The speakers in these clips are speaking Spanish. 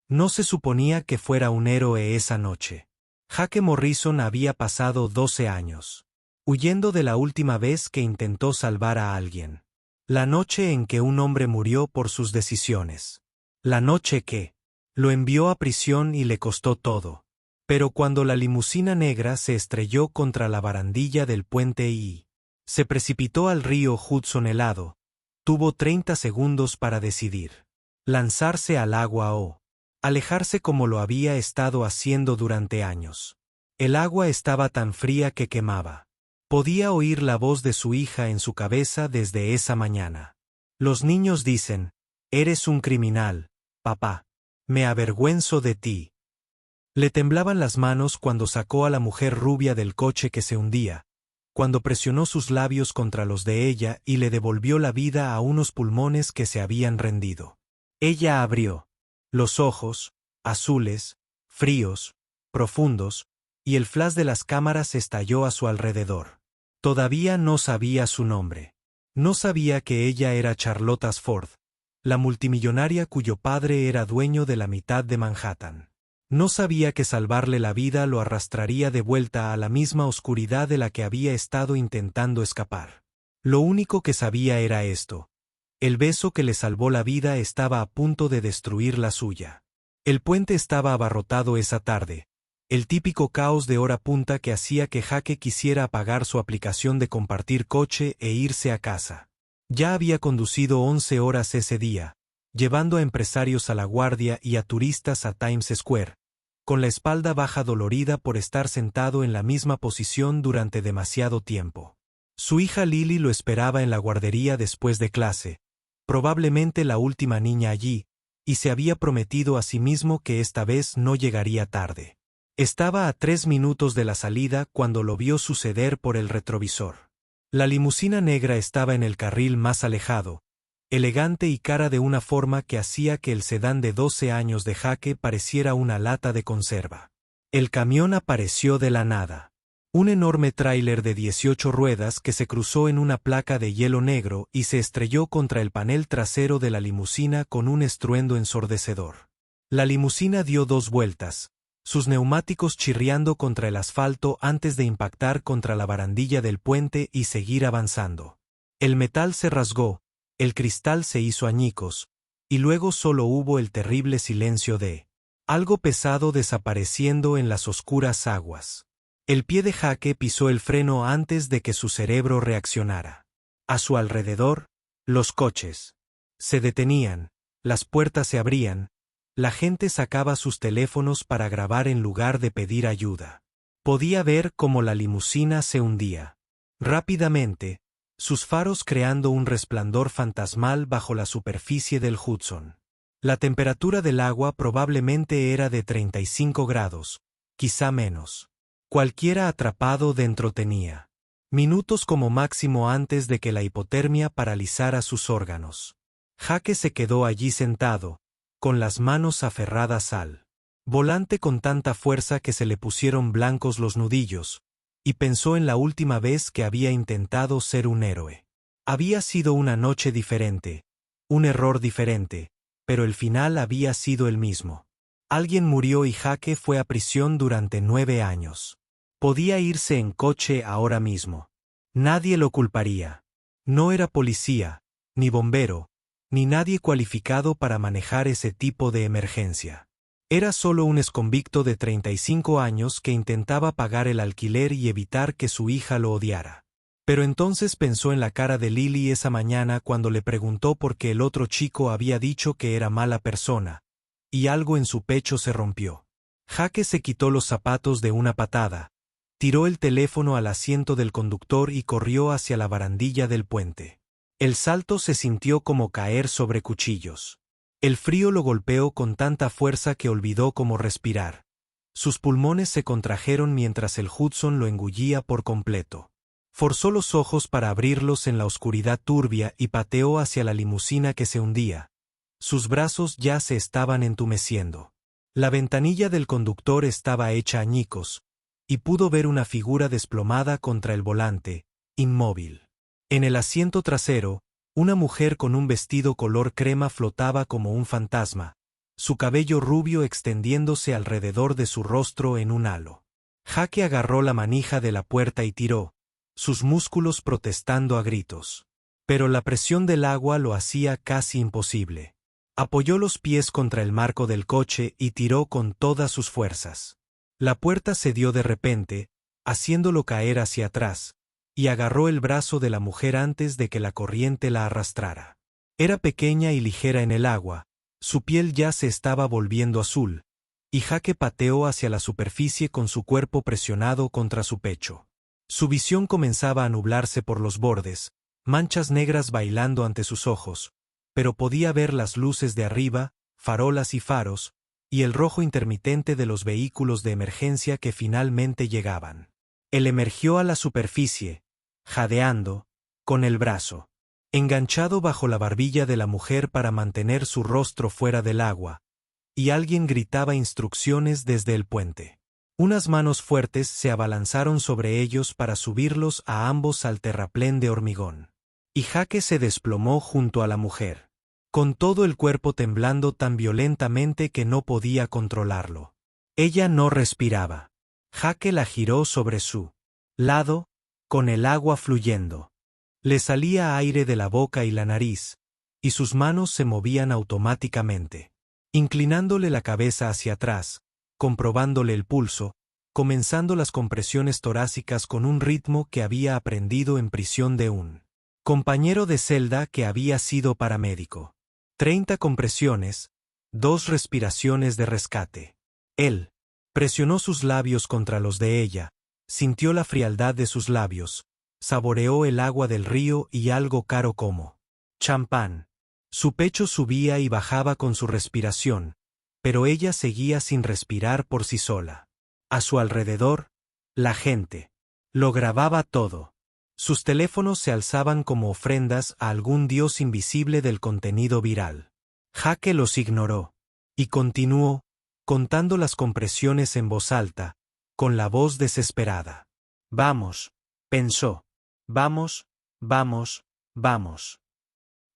No se suponía que fuera un héroe esa noche. Jake Morrison había pasado 12 años, huyendo de la última vez que intentó salvar a alguien. La noche en que un hombre murió por sus decisiones. La noche que lo envió a prisión y le costó todo. Pero cuando la limusina negra se estrelló contra la barandilla del puente y se precipitó al río Hudson helado, tuvo 30 segundos para decidir. Lanzarse al agua o alejarse como lo había estado haciendo durante años. El agua estaba tan fría que quemaba. Podía oír la voz de su hija en su cabeza desde esa mañana. Los niños dicen, «Eres un criminal, papá. Me avergüenzo de ti». Le temblaban las manos cuando sacó a la mujer rubia del coche que se hundía, cuando presionó sus labios contra los de ella y le devolvió la vida a unos pulmones que se habían rendido. Ella abrió los ojos, azules, fríos, profundos, y el flash de las cámaras estalló a su alrededor. Todavía no sabía su nombre. No sabía que ella era Charlotte Ford, la multimillonaria cuyo padre era dueño de la mitad de Manhattan. No sabía que salvarle la vida lo arrastraría de vuelta a la misma oscuridad de la que había estado intentando escapar. Lo único que sabía era esto. El beso que le salvó la vida estaba a punto de destruir la suya. El puente estaba abarrotado esa tarde, el típico caos de hora punta que hacía que Jake quisiera apagar su aplicación de compartir coche e irse a casa. Ya había conducido 11 horas ese día, llevando a empresarios a La Guardia y a turistas a Times Square, con la espalda baja dolorida por estar sentado en la misma posición durante demasiado tiempo. Su hija Lily lo esperaba en la guardería después de clase, probablemente la última niña allí, y se había prometido a sí mismo que esta vez no llegaría tarde. Estaba a 3 minutos de la salida cuando lo vio suceder por el retrovisor. La limusina negra estaba en el carril más alejado, elegante y cara de una forma que hacía que el sedán de 12 años de Jake pareciera una lata de conserva. El camión apareció de la nada. Un enorme tráiler de 18 ruedas que se cruzó en una placa de hielo negro y se estrelló contra el panel trasero de la limusina con un estruendo ensordecedor. La limusina dio 2 vueltas, sus neumáticos chirriando contra el asfalto antes de impactar contra la barandilla del puente y seguir avanzando. El metal se rasgó, el cristal se hizo añicos, y luego solo hubo el terrible silencio de algo pesado desapareciendo en las oscuras aguas. El pie de Jake pisó el freno antes de que su cerebro reaccionara. A su alrededor, los coches se detenían, las puertas se abrían, la gente sacaba sus teléfonos para grabar en lugar de pedir ayuda. Podía ver cómo la limusina se hundía. Rápidamente, sus faros creando un resplandor fantasmal bajo la superficie del Hudson. La temperatura del agua probablemente era de 35 grados, quizá menos. Cualquiera atrapado dentro tenía minutos como máximo antes de que la hipotermia paralizara sus órganos. Jake se quedó allí sentado, con las manos aferradas al volante con tanta fuerza que se le pusieron blancos los nudillos, y pensó en la última vez que había intentado ser un héroe. Había sido una noche diferente, un error diferente, pero el final había sido el mismo. Alguien murió y Jake fue a prisión durante 9 años. Podía irse en coche ahora mismo. Nadie lo culparía. No era policía, ni bombero, ni nadie cualificado para manejar ese tipo de emergencia. Era solo un exconvicto de 35 años que intentaba pagar el alquiler y evitar que su hija lo odiara. Pero entonces pensó en la cara de Lily esa mañana cuando le preguntó por qué el otro chico había dicho que era mala persona, y algo en su pecho se rompió. Jake se quitó los zapatos de una patada, tiró el teléfono al asiento del conductor y corrió hacia la barandilla del puente. El salto se sintió como caer sobre cuchillos. El frío lo golpeó con tanta fuerza que olvidó cómo respirar. Sus pulmones se contrajeron mientras el Hudson lo engullía por completo. Forzó los ojos para abrirlos en la oscuridad turbia y pateó hacia la limusina que se hundía. Sus brazos ya se estaban entumeciendo. La ventanilla del conductor estaba hecha añicos, y pudo ver una figura desplomada contra el volante, inmóvil. En el asiento trasero, una mujer con un vestido color crema flotaba como un fantasma, su cabello rubio extendiéndose alrededor de su rostro en un halo. Jake agarró la manija de la puerta y tiró, sus músculos protestando a gritos. Pero la presión del agua lo hacía casi imposible. Apoyó los pies contra el marco del coche y tiró con todas sus fuerzas. La puerta cedió de repente, haciéndolo caer hacia atrás, y agarró el brazo de la mujer antes de que la corriente la arrastrara. Era pequeña y ligera en el agua, su piel ya se estaba volviendo azul, y Jake pateó hacia la superficie con su cuerpo presionado contra su pecho. Su visión comenzaba a nublarse por los bordes, manchas negras bailando ante sus ojos, pero podía ver las luces de arriba, farolas y faros, y el rojo intermitente de los vehículos de emergencia que finalmente llegaban. Él emergió a la superficie, jadeando, con el brazo enganchado bajo la barbilla de la mujer para mantener su rostro fuera del agua, y alguien gritaba instrucciones desde el puente. Unas manos fuertes se abalanzaron sobre ellos para subirlos a ambos al terraplén de hormigón. Y Jake se desplomó junto a la mujer, con todo el cuerpo temblando tan violentamente que no podía controlarlo. Ella no respiraba. Jake la giró sobre su lado, con el agua fluyendo. Le salía aire de la boca y la nariz, y sus manos se movían automáticamente. Inclinándole la cabeza hacia atrás, comprobándole el pulso, comenzando las compresiones torácicas con un ritmo que había aprendido en prisión de un compañero de celda que había sido paramédico. 30 compresiones, 2 respiraciones de rescate. Él presionó sus labios contra los de ella, sintió la frialdad de sus labios, saboreó el agua del río y algo caro como champán. Su pecho subía y bajaba con su respiración, pero ella seguía sin respirar por sí sola. A su alrededor, la gente lo grababa todo. Sus teléfonos se alzaban como ofrendas a algún dios invisible del contenido viral. Jake los ignoró, y continuó, contando las compresiones en voz alta, con la voz desesperada. Vamos, pensó. Vamos, vamos, vamos.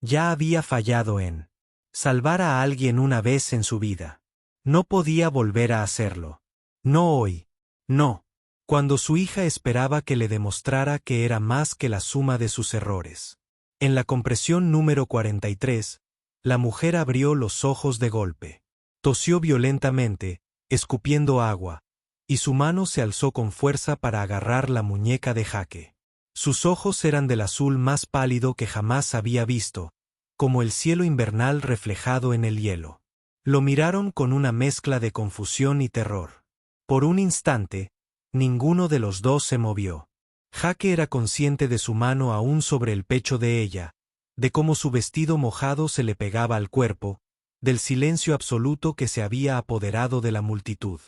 Ya había fallado en salvar a alguien una vez en su vida. No podía volver a hacerlo. No hoy. No. Cuando su hija esperaba que le demostrara que era más que la suma de sus errores. En la compresión número 43, la mujer abrió los ojos de golpe. Tosió violentamente, escupiendo agua, y su mano se alzó con fuerza para agarrar la muñeca de Jake. Sus ojos eran del azul más pálido que jamás había visto, como el cielo invernal reflejado en el hielo. Lo miraron con una mezcla de confusión y terror. Por un instante, ninguno de los dos se movió. Jake era consciente de su mano aún sobre el pecho de ella, de cómo su vestido mojado se le pegaba al cuerpo, del silencio absoluto que se había apoderado de la multitud.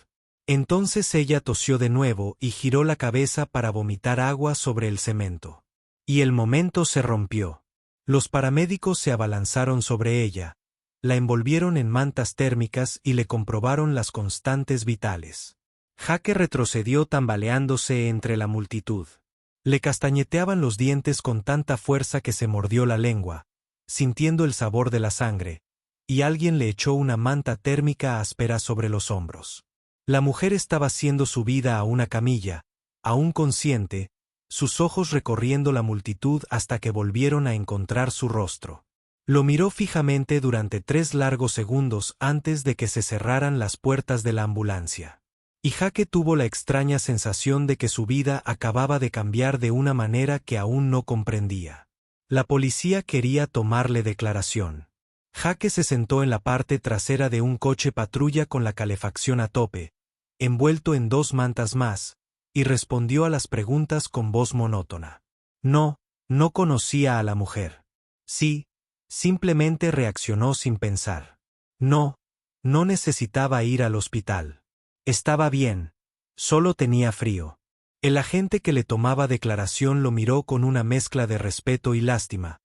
Entonces ella tosió de nuevo y giró la cabeza para vomitar agua sobre el cemento. Y el momento se rompió. Los paramédicos se abalanzaron sobre ella, la envolvieron en mantas térmicas y le comprobaron las constantes vitales. Jake retrocedió tambaleándose entre la multitud. Le castañeteaban los dientes con tanta fuerza que se mordió la lengua, sintiendo el sabor de la sangre, y alguien le echó una manta térmica áspera sobre los hombros. La mujer estaba siendo subida a una camilla, aún consciente, sus ojos recorriendo la multitud hasta que volvieron a encontrar su rostro. Lo miró fijamente durante 3 largos segundos antes de que se cerraran las puertas de la ambulancia. Y Jake tuvo la extraña sensación de que su vida acababa de cambiar de una manera que aún no comprendía. La policía quería tomarle declaración. Jake se sentó en la parte trasera de un coche patrulla con la calefacción a tope, envuelto en 2 mantas más, y respondió a las preguntas con voz monótona. No conocía a la mujer. Sí, simplemente reaccionó sin pensar. No necesitaba ir al hospital. Estaba bien, solo tenía frío. El agente que le tomaba declaración lo miró con una mezcla de respeto y lástima,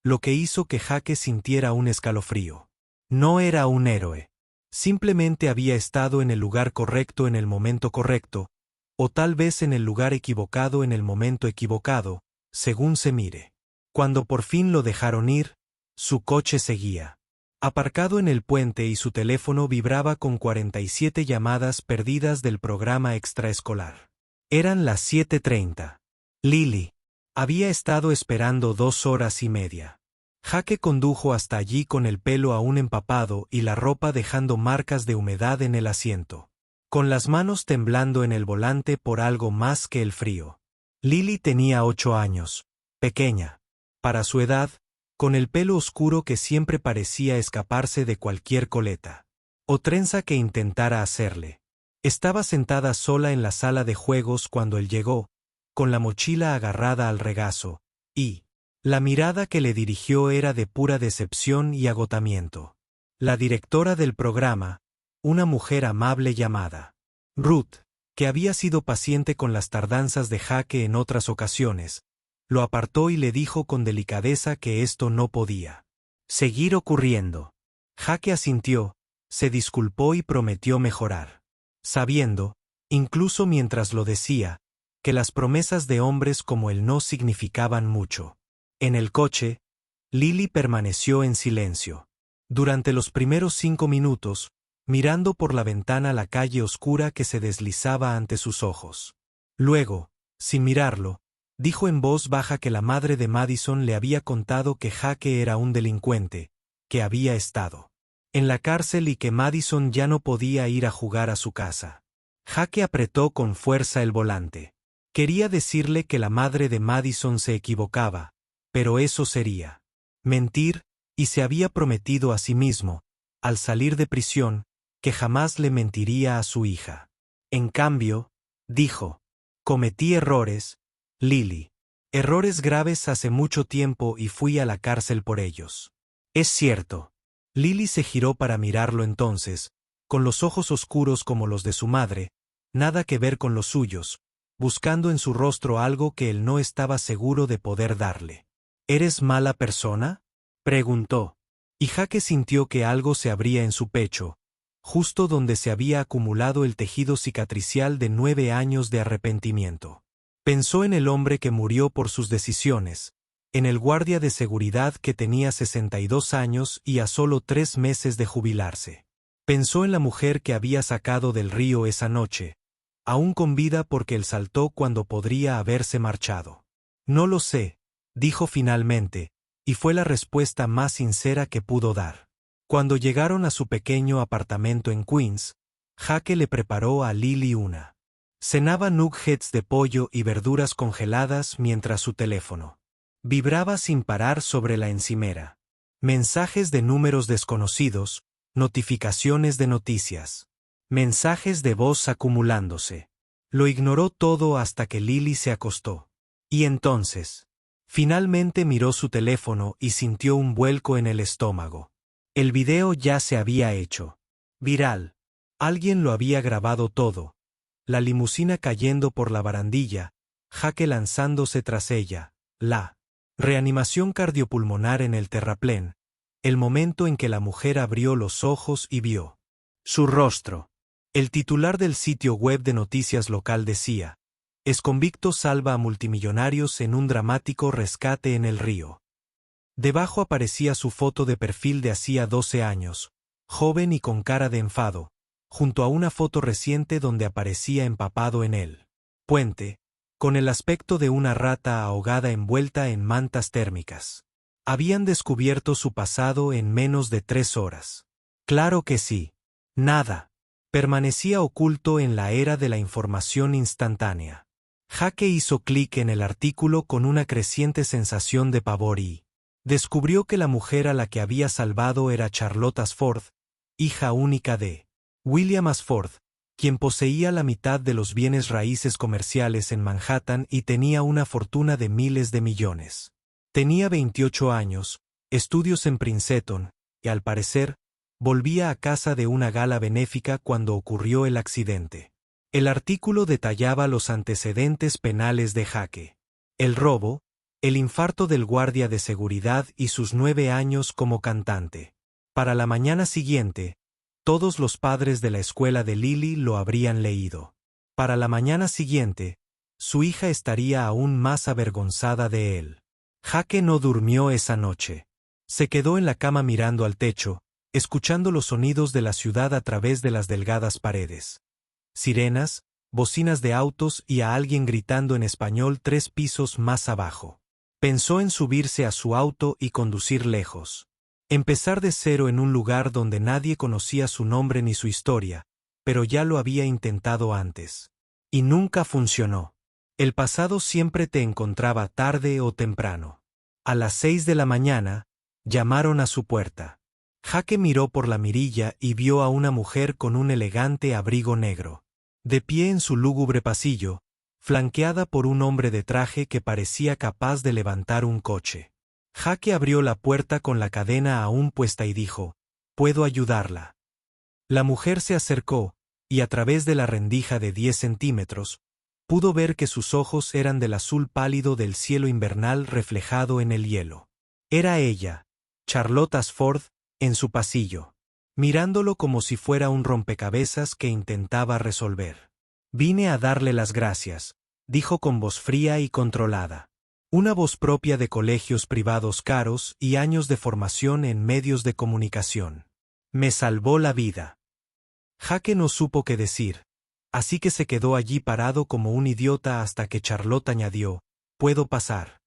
lo que hizo que Jake sintiera un escalofrío. No era un héroe. Simplemente había estado en el lugar correcto en el momento correcto, o tal vez en el lugar equivocado en el momento equivocado, según se mire. Cuando por fin lo dejaron ir, su coche seguía Aparcado en el puente y su teléfono vibraba con 47 llamadas perdidas del programa extraescolar. Eran las 7:30. Lily había estado esperando 2 horas y media. Jake condujo hasta allí con el pelo aún empapado y la ropa dejando marcas de humedad en el asiento, con las manos temblando en el volante por algo más que el frío. Lily tenía 8 años, pequeña, para su edad, con el pelo oscuro que siempre parecía escaparse de cualquier coleta o trenza que intentara hacerle. Estaba sentada sola en la sala de juegos cuando él llegó, con la mochila agarrada al regazo, y la mirada que le dirigió era de pura decepción y agotamiento. La directora del programa, una mujer amable llamada Ruth, que había sido paciente con las tardanzas de Jake en otras ocasiones, lo apartó y le dijo con delicadeza que esto no podía seguir ocurriendo. Jake asintió, se disculpó y prometió mejorar, sabiendo, incluso mientras lo decía, que las promesas de hombres como él no significaban mucho. En el coche, Lily permaneció en silencio. Durante los primeros 5 minutos, mirando por la ventana la calle oscura que se deslizaba ante sus ojos. Luego, sin mirarlo, dijo en voz baja que la madre de Madison le había contado que Jake era un delincuente, que había estado en la cárcel y que Madison ya no podía ir a jugar a su casa. Jake apretó con fuerza el volante. Quería decirle que la madre de Madison se equivocaba, pero eso sería mentir, y se había prometido a sí mismo, al salir de prisión, que jamás le mentiría a su hija. En cambio, dijo, cometí errores, Lily. Errores graves hace mucho tiempo y fui a la cárcel por ellos. Es cierto. Lily se giró para mirarlo entonces, con los ojos oscuros como los de su madre, nada que ver con los suyos, buscando en su rostro algo que él no estaba seguro de poder darle. ¿Eres mala persona?, preguntó. Y Jake sintió que algo se abría en su pecho, justo donde se había acumulado el tejido cicatricial de 9 años de arrepentimiento. Pensó en el hombre que murió por sus decisiones, en el guardia de seguridad que tenía 62 años y a solo 3 meses de jubilarse. Pensó en la mujer que había sacado del río esa noche, aún con vida porque él saltó cuando podría haberse marchado. No lo sé, dijo finalmente, y fue la respuesta más sincera que pudo dar. Cuando llegaron a su pequeño apartamento en Queens, Jake le preparó a Lily una. Cenaba nuggets de pollo y verduras congeladas mientras su teléfono vibraba sin parar sobre la encimera. Mensajes de números desconocidos, notificaciones de noticias, mensajes de voz acumulándose. Lo ignoró todo hasta que Lily se acostó. Y entonces, finalmente miró su teléfono y sintió un vuelco en el estómago. El video ya se había hecho viral. Alguien lo había grabado todo. La limusina cayendo por la barandilla, Jake lanzándose tras ella, la reanimación cardiopulmonar en el terraplén, el momento en que la mujer abrió los ojos y vio su rostro. El titular del sitio web de noticias local decía, exconvicto salva a multimillonarios en un dramático rescate en el río. Debajo aparecía su foto de perfil de hacía 12 años, joven y con cara de enfado, junto a una foto reciente donde aparecía empapado en el puente, con el aspecto de una rata ahogada envuelta en mantas térmicas. Habían descubierto su pasado en menos de 3 horas. Claro que sí. Nada permanecía oculto en la era de la información instantánea. Jake hizo clic en el artículo con una creciente sensación de pavor y descubrió que la mujer a la que había salvado era Charlotte Ashford, hija única de William Ashford, quien poseía la mitad de los bienes raíces comerciales en Manhattan y tenía una fortuna de miles de millones. Tenía 28 años, estudios en Princeton, y al parecer, volvía a casa de una gala benéfica cuando ocurrió el accidente. El artículo detallaba los antecedentes penales de Jake: el robo, el infarto del guardia de seguridad y sus 9 años como cantante. Para la mañana siguiente, todos los padres de la escuela de Lily lo habrían leído. Para la mañana siguiente, su hija estaría aún más avergonzada de él. Jake no durmió esa noche. Se quedó en la cama mirando al techo, escuchando los sonidos de la ciudad a través de las delgadas paredes. Sirenas, bocinas de autos y a alguien gritando en español 3 pisos más abajo. Pensó en subirse a su auto y conducir lejos. Empezar de cero en un lugar donde nadie conocía su nombre ni su historia, pero ya lo había intentado antes. Y nunca funcionó. El pasado siempre te encontraba tarde o temprano. A las 6 de la mañana, llamaron a su puerta. Jake miró por la mirilla y vio a una mujer con un elegante abrigo negro, de pie en su lúgubre pasillo, flanqueada por un hombre de traje que parecía capaz de levantar un coche. Jake abrió la puerta con la cadena aún puesta y dijo: «¿Puedo ayudarla?». La mujer se acercó, y a través de la rendija de 10 centímetros, pudo ver que sus ojos eran del azul pálido del cielo invernal reflejado en el hielo. Era ella, Charlotte Ashford, en su pasillo, mirándolo como si fuera un rompecabezas que intentaba resolver. «Vine a darle las gracias», dijo con voz fría y controlada. Una voz propia de colegios privados caros y años de formación en medios de comunicación. «Me salvó la vida». Jake no supo qué decir, así que se quedó allí parado como un idiota hasta que Charlotte añadió: «¿Puedo pasar?».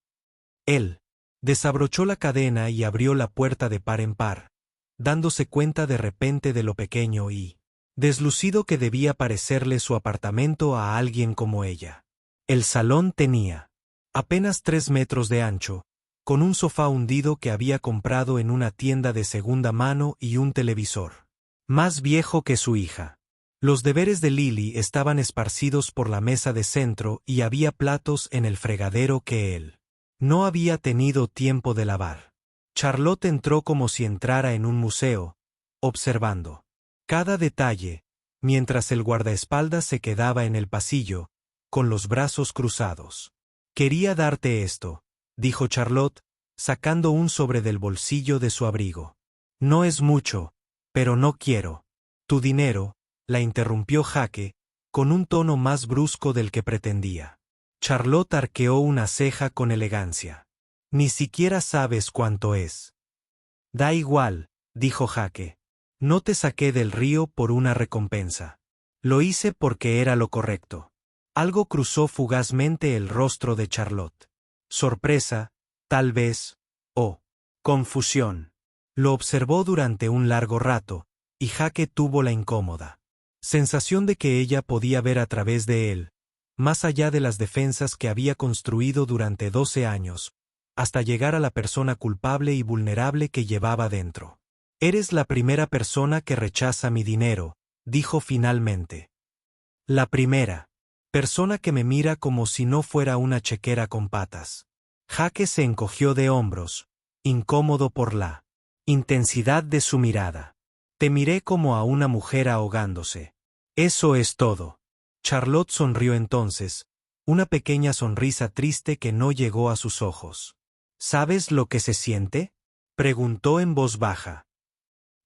Él desabrochó la cadena y abrió la puerta de par en par, dándose cuenta de repente de lo pequeño y deslucido que debía parecerle su apartamento a alguien como ella. El salón tenía apenas 3 metros de ancho, con un sofá hundido que había comprado en una tienda de segunda mano y un televisor, más viejo que su hija. Los deberes de Lily estaban esparcidos por la mesa de centro y había platos en el fregadero que él no había tenido tiempo de lavar. Charlotte entró como si entrara en un museo, observando cada detalle, mientras el guardaespaldas se quedaba en el pasillo, con los brazos cruzados. «Quería darte esto», dijo Charlotte, sacando un sobre del bolsillo de su abrigo. «No es mucho, pero no quiero». «Tu dinero», la interrumpió Jake, con un tono más brusco del que pretendía. Charlotte arqueó una ceja con elegancia. «Ni siquiera sabes cuánto es». «Da igual», dijo Jake. «No te saqué del río por una recompensa. Lo hice porque era lo correcto». Algo cruzó fugazmente el rostro de Charlotte. Sorpresa, tal vez, o confusión. Lo observó durante un largo rato, y Jake tuvo la incómoda sensación de que ella podía ver a través de él, más allá de las defensas que había construido durante 12 años, hasta llegar a la persona culpable y vulnerable que llevaba dentro. «Eres la primera persona que rechaza mi dinero», dijo finalmente. «La primera persona que me mira como si no fuera una chequera con patas». Jake se encogió de hombros, incómodo por la intensidad de su mirada. «Te miré como a una mujer ahogándose. Eso es todo». Charlotte sonrió entonces, una pequeña sonrisa triste que no llegó a sus ojos. «¿Sabes lo que se siente?», preguntó en voz baja.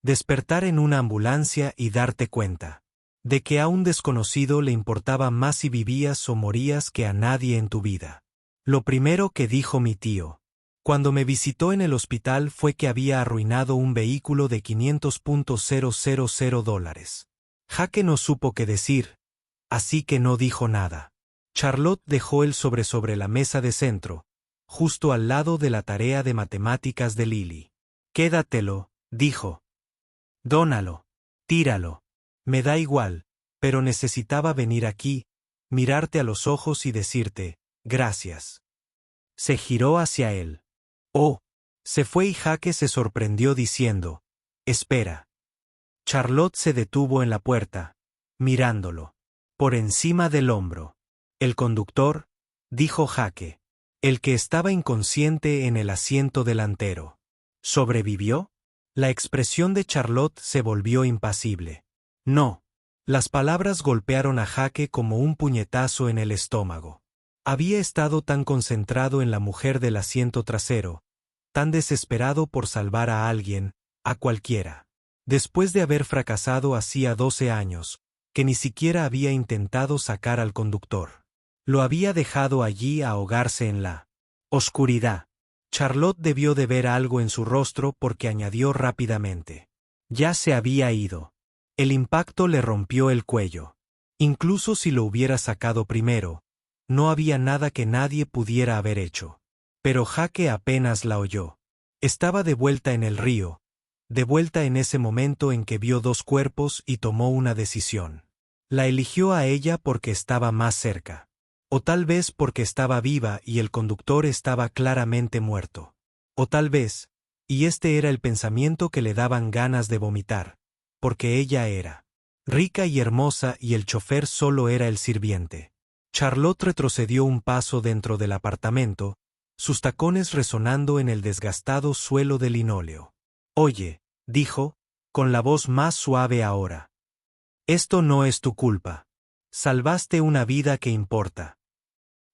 «Despertar en una ambulancia y darte cuenta de que a un desconocido le importaba más si vivías o morías que a nadie en tu vida. Lo primero que dijo mi tío cuando me visitó en el hospital fue que había arruinado un vehículo de $500,000. Jake no supo qué decir, así que no dijo nada. Charlotte dejó el sobre la mesa de centro, justo al lado de la tarea de matemáticas de Lily. «Quédatelo», dijo. «Dónalo. Tíralo. Me da igual, pero necesitaba venir aquí, mirarte a los ojos y decirte, gracias». Se giró hacia él. «Oh». Se fue y Jake se sorprendió diciendo, «Espera». Charlotte se detuvo en la puerta, mirándolo, por encima del hombro. «¿El conductor?», dijo Jake. «El que estaba inconsciente en el asiento delantero. ¿Sobrevivió?». La expresión de Charlotte se volvió impasible. «No». Las palabras golpearon a Jake como un puñetazo en el estómago. Había estado tan concentrado en la mujer del asiento trasero, tan desesperado por salvar a alguien, a cualquiera, después de haber fracasado hacía 12 años, que ni siquiera había intentado sacar al conductor. Lo había dejado allí a ahogarse en la oscuridad. Charlotte debió de ver algo en su rostro porque añadió rápidamente: Ya se había ido. El impacto le rompió el cuello. Incluso si lo hubiera sacado primero, no había nada que nadie pudiera haber hecho. Pero Jake apenas la oyó. Estaba de vuelta en el río, de vuelta en ese momento en que vio dos cuerpos y tomó una decisión. La eligió a ella porque estaba más cerca. O tal vez porque estaba viva y el conductor estaba claramente muerto. O tal vez, y este era el pensamiento que le daban ganas de vomitar, porque ella era rica y hermosa y el chofer solo era el sirviente. Charlotte retrocedió un paso dentro del apartamento, sus tacones resonando en el desgastado suelo de linóleo. Oye, dijo, con la voz más suave ahora. Esto no es tu culpa. Salvaste una vida que importa.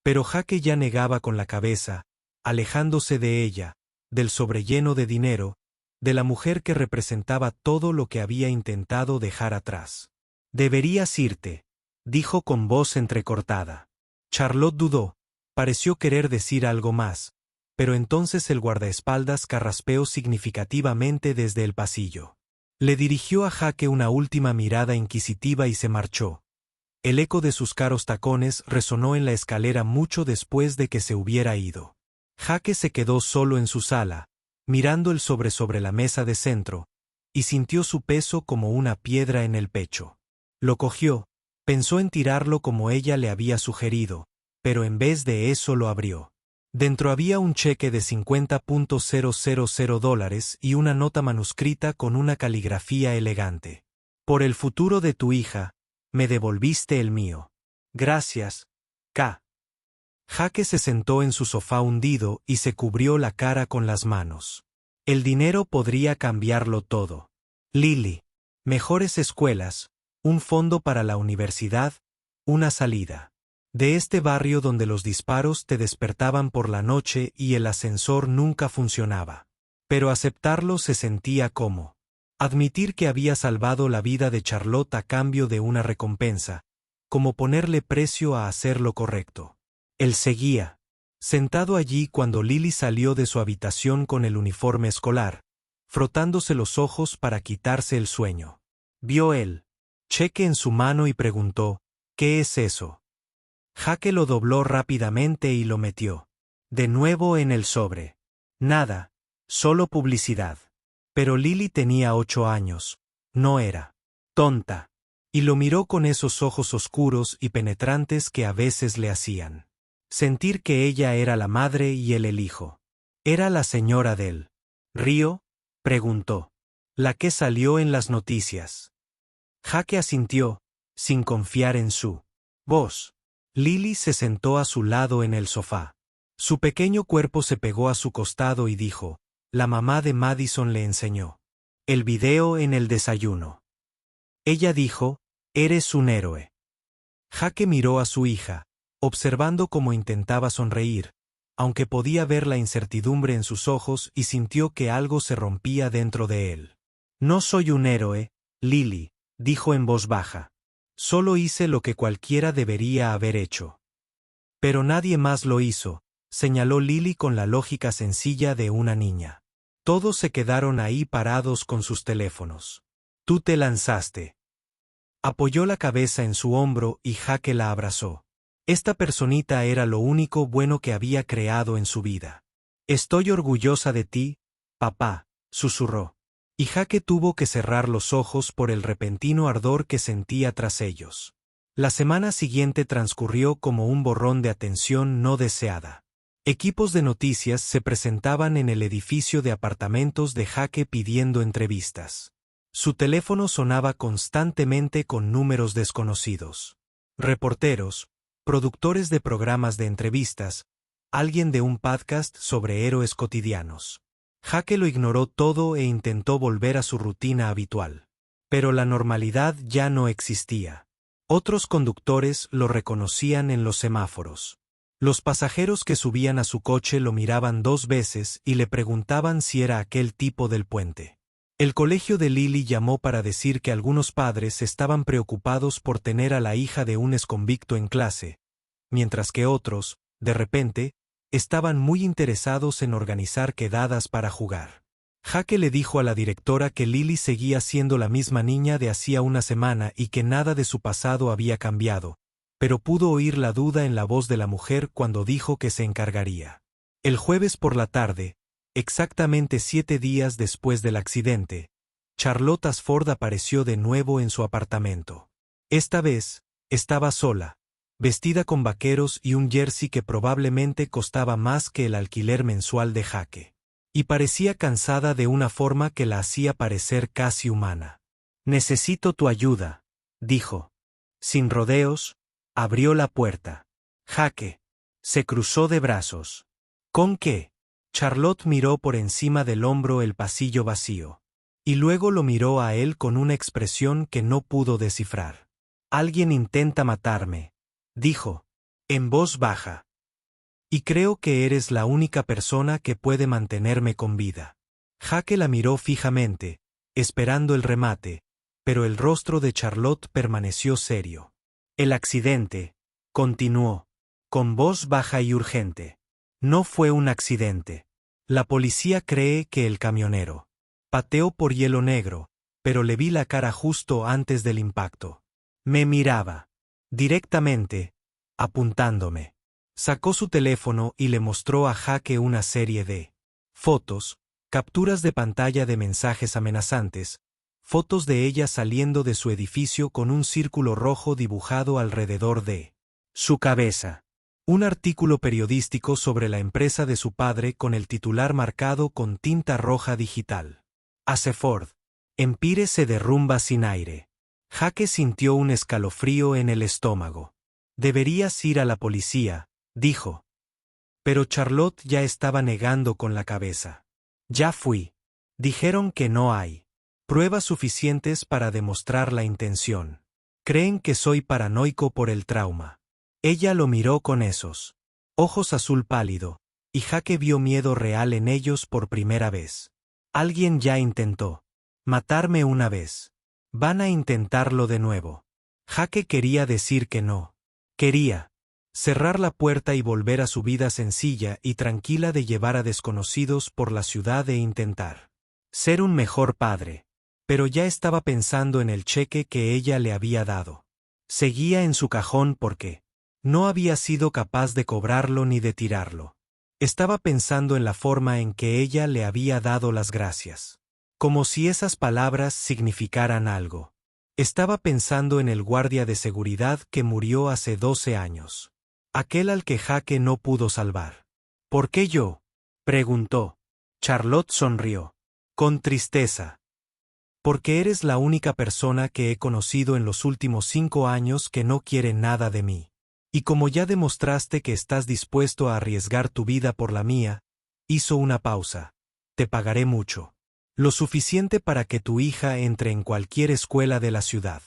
Pero Jake ya negaba con la cabeza, alejándose de ella, del sobrelleno de dinero, de la mujer que representaba todo lo que había intentado dejar atrás. Deberías irte, dijo con voz entrecortada. Charlotte dudó, pareció querer decir algo más, pero entonces el guardaespaldas carraspeó significativamente desde el pasillo. Le dirigió a Jake una última mirada inquisitiva y se marchó. El eco de sus caros tacones resonó en la escalera mucho después de que se hubiera ido. Jake se quedó solo en su sala, mirando el sobre la mesa de centro, y sintió su peso como una piedra en el pecho. Lo cogió, pensó en tirarlo como ella le había sugerido, pero en vez de eso lo abrió. Dentro había un cheque de $50,000 y una nota manuscrita con una caligrafía elegante. Por el futuro de tu hija, me devolviste el mío. Gracias, K. Jake se sentó en su sofá hundido y se cubrió la cara con las manos. El dinero podría cambiarlo todo. Lily. Mejores escuelas, un fondo para la universidad, una salida. De este barrio donde los disparos te despertaban por la noche y el ascensor nunca funcionaba. Pero aceptarlo se sentía como admitir que había salvado la vida de Charlotte a cambio de una recompensa, como ponerle precio a hacer lo correcto. Él seguía, sentado allí cuando Lily salió de su habitación con el uniforme escolar, frotándose los ojos para quitarse el sueño. Vio el cheque en su mano y preguntó, ¿qué es eso? Jake lo dobló rápidamente y lo metió. De nuevo en el sobre. Nada, solo publicidad. Pero Lily tenía 8 años, no era tonta, y lo miró con esos ojos oscuros y penetrantes que a veces le hacían sentir que ella era la madre y él el hijo. ¿Era la señora del río? Preguntó. La que salió en las noticias. Jake asintió, sin confiar en su voz. Lily se sentó a su lado en el sofá. Su pequeño cuerpo se pegó a su costado y dijo, la mamá de Madison le enseñó. El video en el desayuno. Ella dijo, eres un héroe. Jake miró a su hija, observando cómo intentaba sonreír, aunque podía ver la incertidumbre en sus ojos y sintió que algo se rompía dentro de él. No soy un héroe, Lily, dijo en voz baja. Solo hice lo que cualquiera debería haber hecho. Pero nadie más lo hizo, señaló Lily con la lógica sencilla de una niña. Todos se quedaron ahí parados con sus teléfonos. Tú te lanzaste. Apoyó la cabeza en su hombro y Jake la abrazó. Esta personita era lo único bueno que había creado en su vida. Estoy orgullosa de ti, papá, susurró. Y Jake tuvo que cerrar los ojos por el repentino ardor que sentía tras ellos. La semana siguiente transcurrió como un borrón de atención no deseada. Equipos de noticias se presentaban en el edificio de apartamentos de Jake pidiendo entrevistas. Su teléfono sonaba constantemente con números desconocidos. Reporteros, productores de programas de entrevistas, alguien de un podcast sobre héroes cotidianos. Jake lo ignoró todo e intentó volver a su rutina habitual. Pero la normalidad ya no existía. Otros conductores lo reconocían en los semáforos. Los pasajeros que subían a su coche lo miraban 2 veces y le preguntaban si era aquel tipo del puente. El colegio de Lily llamó para decir que algunos padres estaban preocupados por tener a la hija de un exconvicto en clase, mientras que otros, de repente, estaban muy interesados en organizar quedadas para jugar. Jaque le dijo a la directora que Lily seguía siendo la misma niña de hacía una semana y que nada de su pasado había cambiado, pero pudo oír la duda en la voz de la mujer cuando dijo que se encargaría. El jueves por la tarde, exactamente 7 días después del accidente, Charlotte Ashford apareció de nuevo en su apartamento. Esta vez, estaba sola, vestida con vaqueros y un jersey que probablemente costaba más que el alquiler mensual de Jaque. Y parecía cansada de una forma que la hacía parecer casi humana. «Necesito tu ayuda», dijo. Sin rodeos, abrió la puerta. Jaque se cruzó de brazos. ¿Con qué? Charlotte miró por encima del hombro el pasillo vacío. Y luego lo miró a él con una expresión que no pudo descifrar. «Alguien intenta matarme», dijo, en voz baja. «Y creo que eres la única persona que puede mantenerme con vida». Jaque la miró fijamente, esperando el remate, pero el rostro de Charlotte permaneció serio. «El accidente», continuó, con voz baja y urgente. «No fue un accidente. La policía cree que el camionero pateó por hielo negro, pero le vi la cara justo antes del impacto. Me miraba directamente, apuntándome». Sacó su teléfono y le mostró a Jaque una serie de fotos, capturas de pantalla de mensajes amenazantes, fotos de ella saliendo de su edificio con un círculo rojo dibujado alrededor de su cabeza. Un artículo periodístico sobre la empresa de su padre con el titular marcado con tinta roja digital. Ashford. Empire se derrumba sin aire. Jaque sintió un escalofrío en el estómago. «Deberías ir a la policía», dijo. Pero Charlotte ya estaba negando con la cabeza. «Ya fui. Dijeron que no hay pruebas suficientes para demostrar la intención. Creen que soy paranoico por el trauma». Ella lo miró con esos ojos azul pálido, y Jaque vio miedo real en ellos por primera vez. «Alguien ya intentó matarme una vez. Van a intentarlo de nuevo». Jaque quería decir que no. Quería cerrar la puerta y volver a su vida sencilla y tranquila de llevar a desconocidos por la ciudad e intentar ser un mejor padre. Pero ya estaba pensando en el cheque que ella le había dado. Seguía en su cajón porque no había sido capaz de cobrarlo ni de tirarlo. Estaba pensando en la forma en que ella le había dado las gracias. Como si esas palabras significaran algo. Estaba pensando en el guardia de seguridad que murió hace 12 años. Aquel al que Jaque no pudo salvar. «¿Por qué yo?», preguntó. Charlotte sonrió. Con tristeza. «Porque eres la única persona que he conocido en los últimos 5 años que no quiere nada de mí. Y como ya demostraste que estás dispuesto a arriesgar tu vida por la mía», hizo una pausa. «Te pagaré mucho. Lo suficiente para que tu hija entre en cualquier escuela de la ciudad.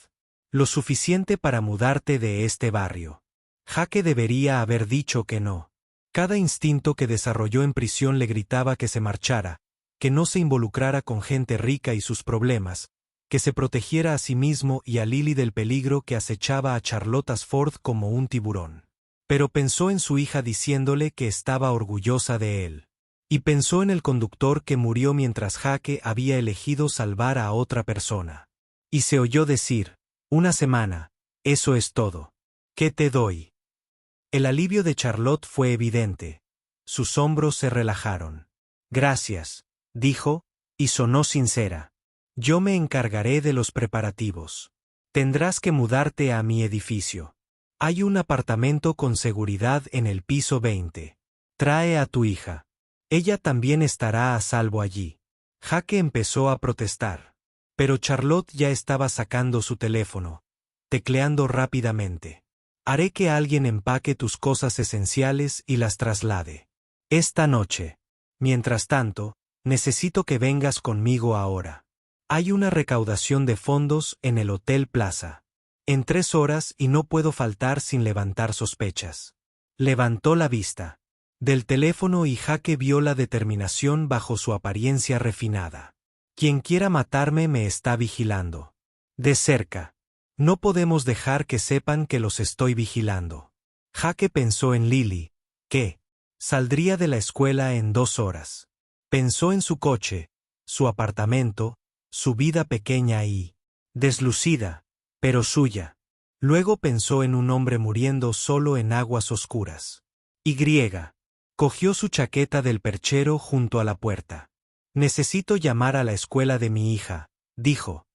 Lo suficiente para mudarte de este barrio». Jaque debería haber dicho que no. Cada instinto que desarrolló en prisión le gritaba que se marchara, que no se involucrara con gente rica y sus problemas, que se protegiera a sí mismo y a Lily del peligro que acechaba a Charlotte Ashford como un tiburón. Pero pensó en su hija diciéndole que estaba orgullosa de él. Y pensó en el conductor que murió mientras Jaque había elegido salvar a otra persona. Y se oyó decir: «Una semana, eso es todo. ¿Qué te doy?». El alivio de Charlotte fue evidente. Sus hombros se relajaron. «Gracias», dijo, y sonó sincera. «Yo me encargaré de los preparativos. Tendrás que mudarte a mi edificio. Hay un apartamento con seguridad en el piso 20. Trae a tu hija. Ella también estará a salvo allí». Jaque empezó a protestar. Pero Charlotte ya estaba sacando su teléfono, tecleando rápidamente. «Haré que alguien empaque tus cosas esenciales y las traslade esta noche. Mientras tanto, necesito que vengas conmigo ahora. Hay una recaudación de fondos en el Hotel Plaza. En 3 horas y no puedo faltar sin levantar sospechas». Levantó la vista del teléfono y Jaque vio la determinación bajo su apariencia refinada. «Quien quiera matarme me está vigilando. De cerca. No podemos dejar que sepan que los estoy vigilando». Jaque pensó en Lily, que saldría de la escuela en 2 horas. Pensó en su coche, su apartamento, su vida pequeña y deslucida, pero suya. Luego pensó en un hombre muriendo solo en aguas oscuras. Y cogió su chaqueta del perchero junto a la puerta. Necesito llamar a la escuela de mi hija, dijo.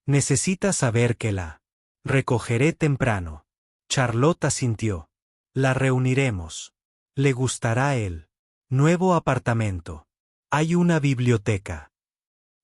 Necesita saber que la recogeré temprano. Charlotte asintió. La reuniremos. Le gustará el nuevo apartamento. Hay una biblioteca.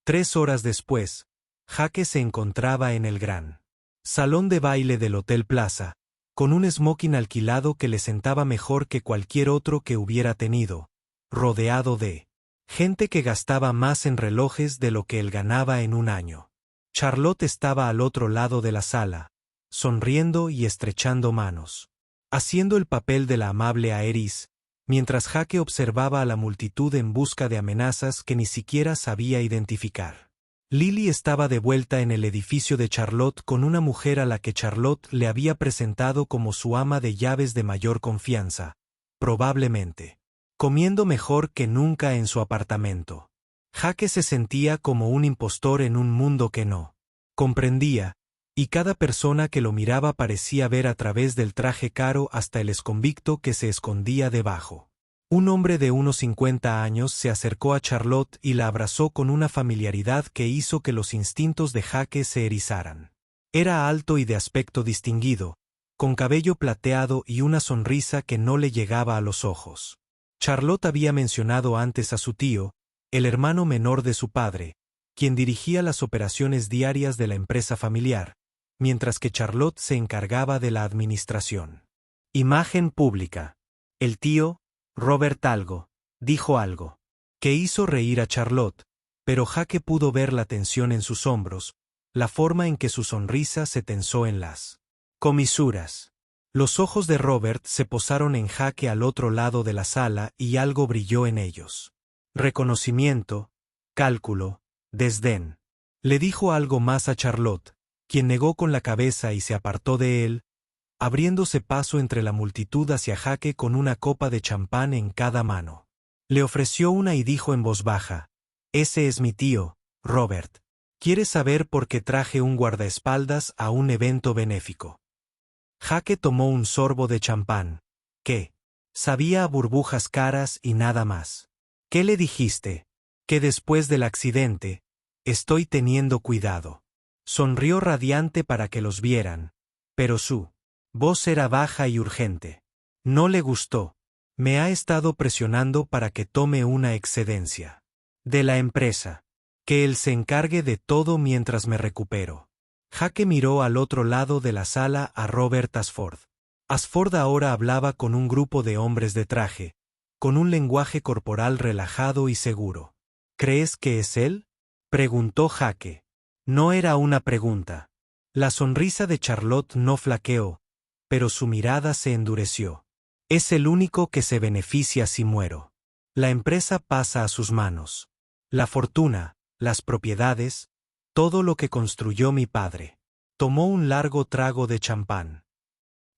3 horas después, Jake se encontraba en el gran salón de baile del Hotel Plaza, con un smoking alquilado que le sentaba mejor que cualquier otro que hubiera tenido, rodeado de gente que gastaba más en relojes de lo que él ganaba en un año. Charlotte estaba al otro lado de la sala, sonriendo y estrechando manos, haciendo el papel de la amable Aeris, mientras Jake observaba a la multitud en busca de amenazas que ni siquiera sabía identificar. Lily estaba de vuelta en el edificio de Charlotte con una mujer a la que Charlotte le había presentado como su ama de llaves de mayor confianza, probablemente comiendo mejor que nunca en su apartamento. Jake se sentía como un impostor en un mundo que no comprendía, y cada persona que lo miraba parecía ver a través del traje caro hasta el exconvicto que se escondía debajo. Un hombre de unos 50 años se acercó a Charlotte y la abrazó con una familiaridad que hizo que los instintos de Jake se erizaran. Era alto y de aspecto distinguido, con cabello plateado y una sonrisa que no le llegaba a los ojos. Charlotte había mencionado antes a su tío, el hermano menor de su padre, quien dirigía las operaciones diarias de la empresa familiar, mientras que Charlotte se encargaba de la administración. Imagen pública. El tío, Robert algo, dijo algo, que hizo reír a Charlotte, pero Jake pudo ver la tensión en sus hombros, la forma en que su sonrisa se tensó en las comisuras. Los ojos de Robert se posaron en Jake al otro lado de la sala y algo brilló en ellos. Reconocimiento, cálculo, desdén. Le dijo algo más a Charlotte, quien negó con la cabeza y se apartó de él, abriéndose paso entre la multitud hacia Jake con una copa de champán en cada mano. Le ofreció una y dijo en voz baja, «Ese es mi tío, Robert. ¿Quieres saber por qué traje un guardaespaldas a un evento benéfico?» Jake tomó un sorbo de champán, que sabía a burbujas caras y nada más. «¿Qué le dijiste?» «Que después del accidente, estoy teniendo cuidado». Sonrió radiante para que los vieran, pero su voz era baja y urgente. No le gustó. «Me ha estado presionando para que tome una excedencia de la empresa. Que él se encargue de todo mientras me recupero». Jake miró al otro lado de la sala a Robert Ashford. Ashford ahora hablaba con un grupo de hombres de traje, con un lenguaje corporal relajado y seguro. «¿Crees que es él?», preguntó Jake. No era una pregunta. La sonrisa de Charlotte no flaqueó, pero su mirada se endureció. «Es el único que se beneficia si muero. La empresa pasa a sus manos. La fortuna, las propiedades, todo lo que construyó mi padre». Tomó un largo trago de champán.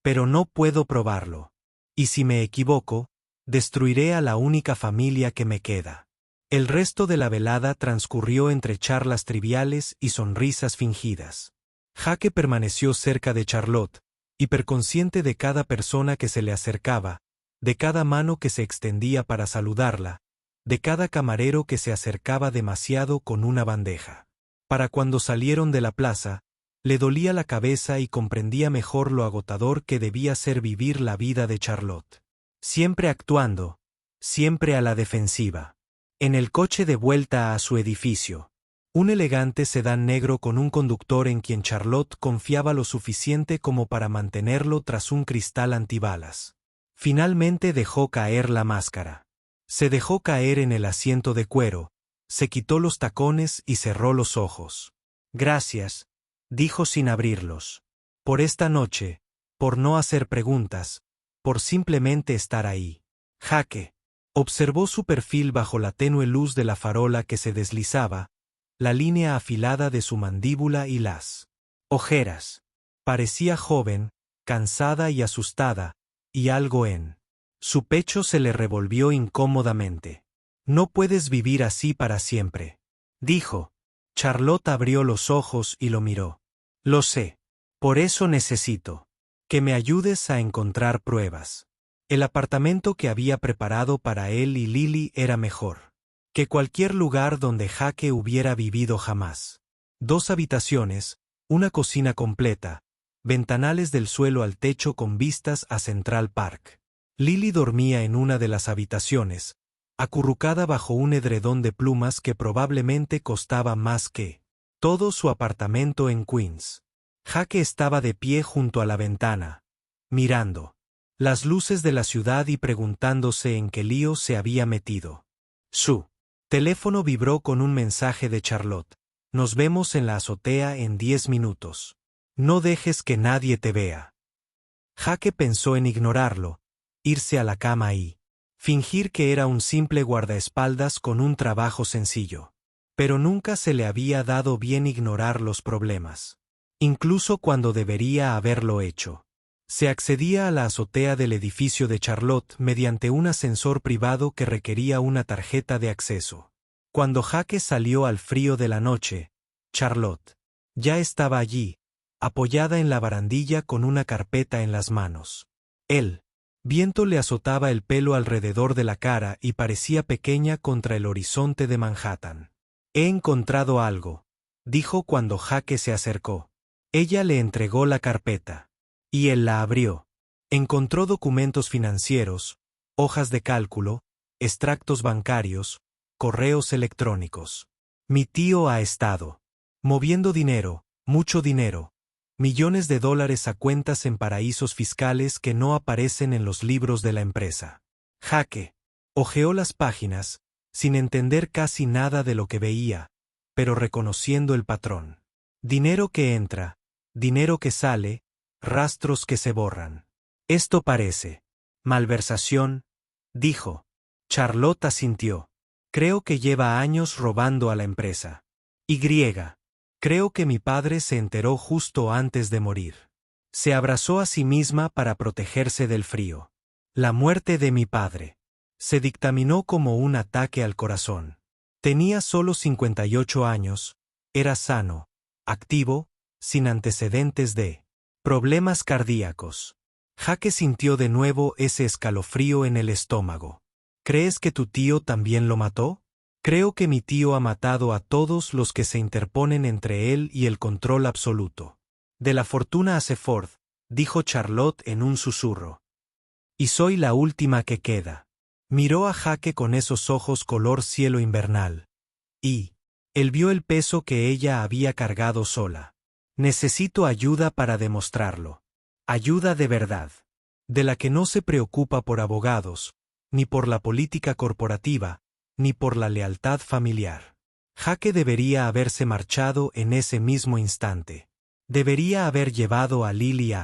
«Pero no puedo probarlo. Y si me equivoco, destruiré a la única familia que me queda». El resto de la velada transcurrió entre charlas triviales y sonrisas fingidas. Jake permaneció cerca de Charlotte, hiperconsciente de cada persona que se le acercaba, de cada mano que se extendía para saludarla, de cada camarero que se acercaba demasiado con una bandeja. Para cuando salieron de la plaza, le dolía la cabeza y comprendía mejor lo agotador que debía ser vivir la vida de Charlotte. Siempre actuando, siempre a la defensiva. En el coche de vuelta a su edificio, un elegante sedán negro con un conductor en quien Charlotte confiaba lo suficiente como para mantenerlo tras un cristal antibalas. Finalmente dejó caer la máscara. Se dejó caer en el asiento de cuero, se quitó los tacones y cerró los ojos. «Gracias», dijo sin abrirlos. «Por esta noche, por no hacer preguntas, por simplemente estar ahí». Jake observó su perfil bajo la tenue luz de la farola que se deslizaba, la línea afilada de su mandíbula y las ojeras. Parecía joven, cansada y asustada, y algo en su pecho se le revolvió incómodamente. «No puedes vivir así para siempre». dijo. Charlotte abrió los ojos y lo miró. Lo sé. Por eso necesito que me ayudes a encontrar pruebas. El apartamento que había preparado para él y Lily era mejor que cualquier lugar donde Jake hubiera vivido jamás. 2 habitaciones, una cocina completa, ventanales del suelo al techo con vistas a Central Park. Lily dormía en una de las habitaciones, acurrucada bajo un edredón de plumas que probablemente costaba más que todo su apartamento en Queens. Jake estaba de pie junto a la ventana, mirando las luces de la ciudad y preguntándose en qué lío se había metido. Su teléfono vibró con un mensaje de Charlotte. Nos vemos en la azotea en 10 minutos. No dejes que nadie te vea. Jake pensó en ignorarlo, irse a la cama y fingir que era un simple guardaespaldas con un trabajo sencillo. Pero nunca se le había dado bien ignorar los problemas. Incluso cuando debería haberlo hecho. Se accedía a la azotea del edificio de Charlotte mediante un ascensor privado que requería una tarjeta de acceso. Cuando Jake salió al frío de la noche, Charlotte ya estaba allí, apoyada en la barandilla con una carpeta en las manos. El viento le azotaba el pelo alrededor de la cara y parecía pequeña contra el horizonte de Manhattan. He encontrado algo, dijo cuando Jake se acercó. Ella le entregó la carpeta. Y él la abrió. Encontró documentos financieros, hojas de cálculo, extractos bancarios, correos electrónicos. Mi tío ha estado moviendo dinero, mucho dinero, millones de dólares a cuentas en paraísos fiscales que no aparecen en los libros de la empresa. Jake hojeó las páginas, sin entender casi nada de lo que veía, pero reconociendo el patrón. Dinero que entra, dinero que sale, rastros que se borran. Esto parece malversación, dijo. Charlotte asintió. Creo que lleva años robando a la empresa. Y. Creo que mi padre se enteró justo antes de morir. Se abrazó a sí misma para protegerse del frío. La muerte de mi padre se dictaminó como un ataque al corazón. Tenía solo 58 años, era sano, activo, sin antecedentes de problemas cardíacos. Jake sintió de nuevo ese escalofrío en el estómago. ¿Crees que tu tío también lo mató? Creo que mi tío ha matado a todos los que se interponen entre él y el control absoluto. De la fortuna hace Ford, dijo Charlotte en un susurro. Y soy la última que queda. Miró a Jake con esos ojos color cielo invernal. Y él vio el peso que ella había cargado sola. Necesito ayuda para demostrarlo. Ayuda de verdad. De la que no se preocupa por abogados, ni por la política corporativa, ni por la lealtad familiar. Jake debería haberse marchado en ese mismo instante. Debería haber llevado a Lily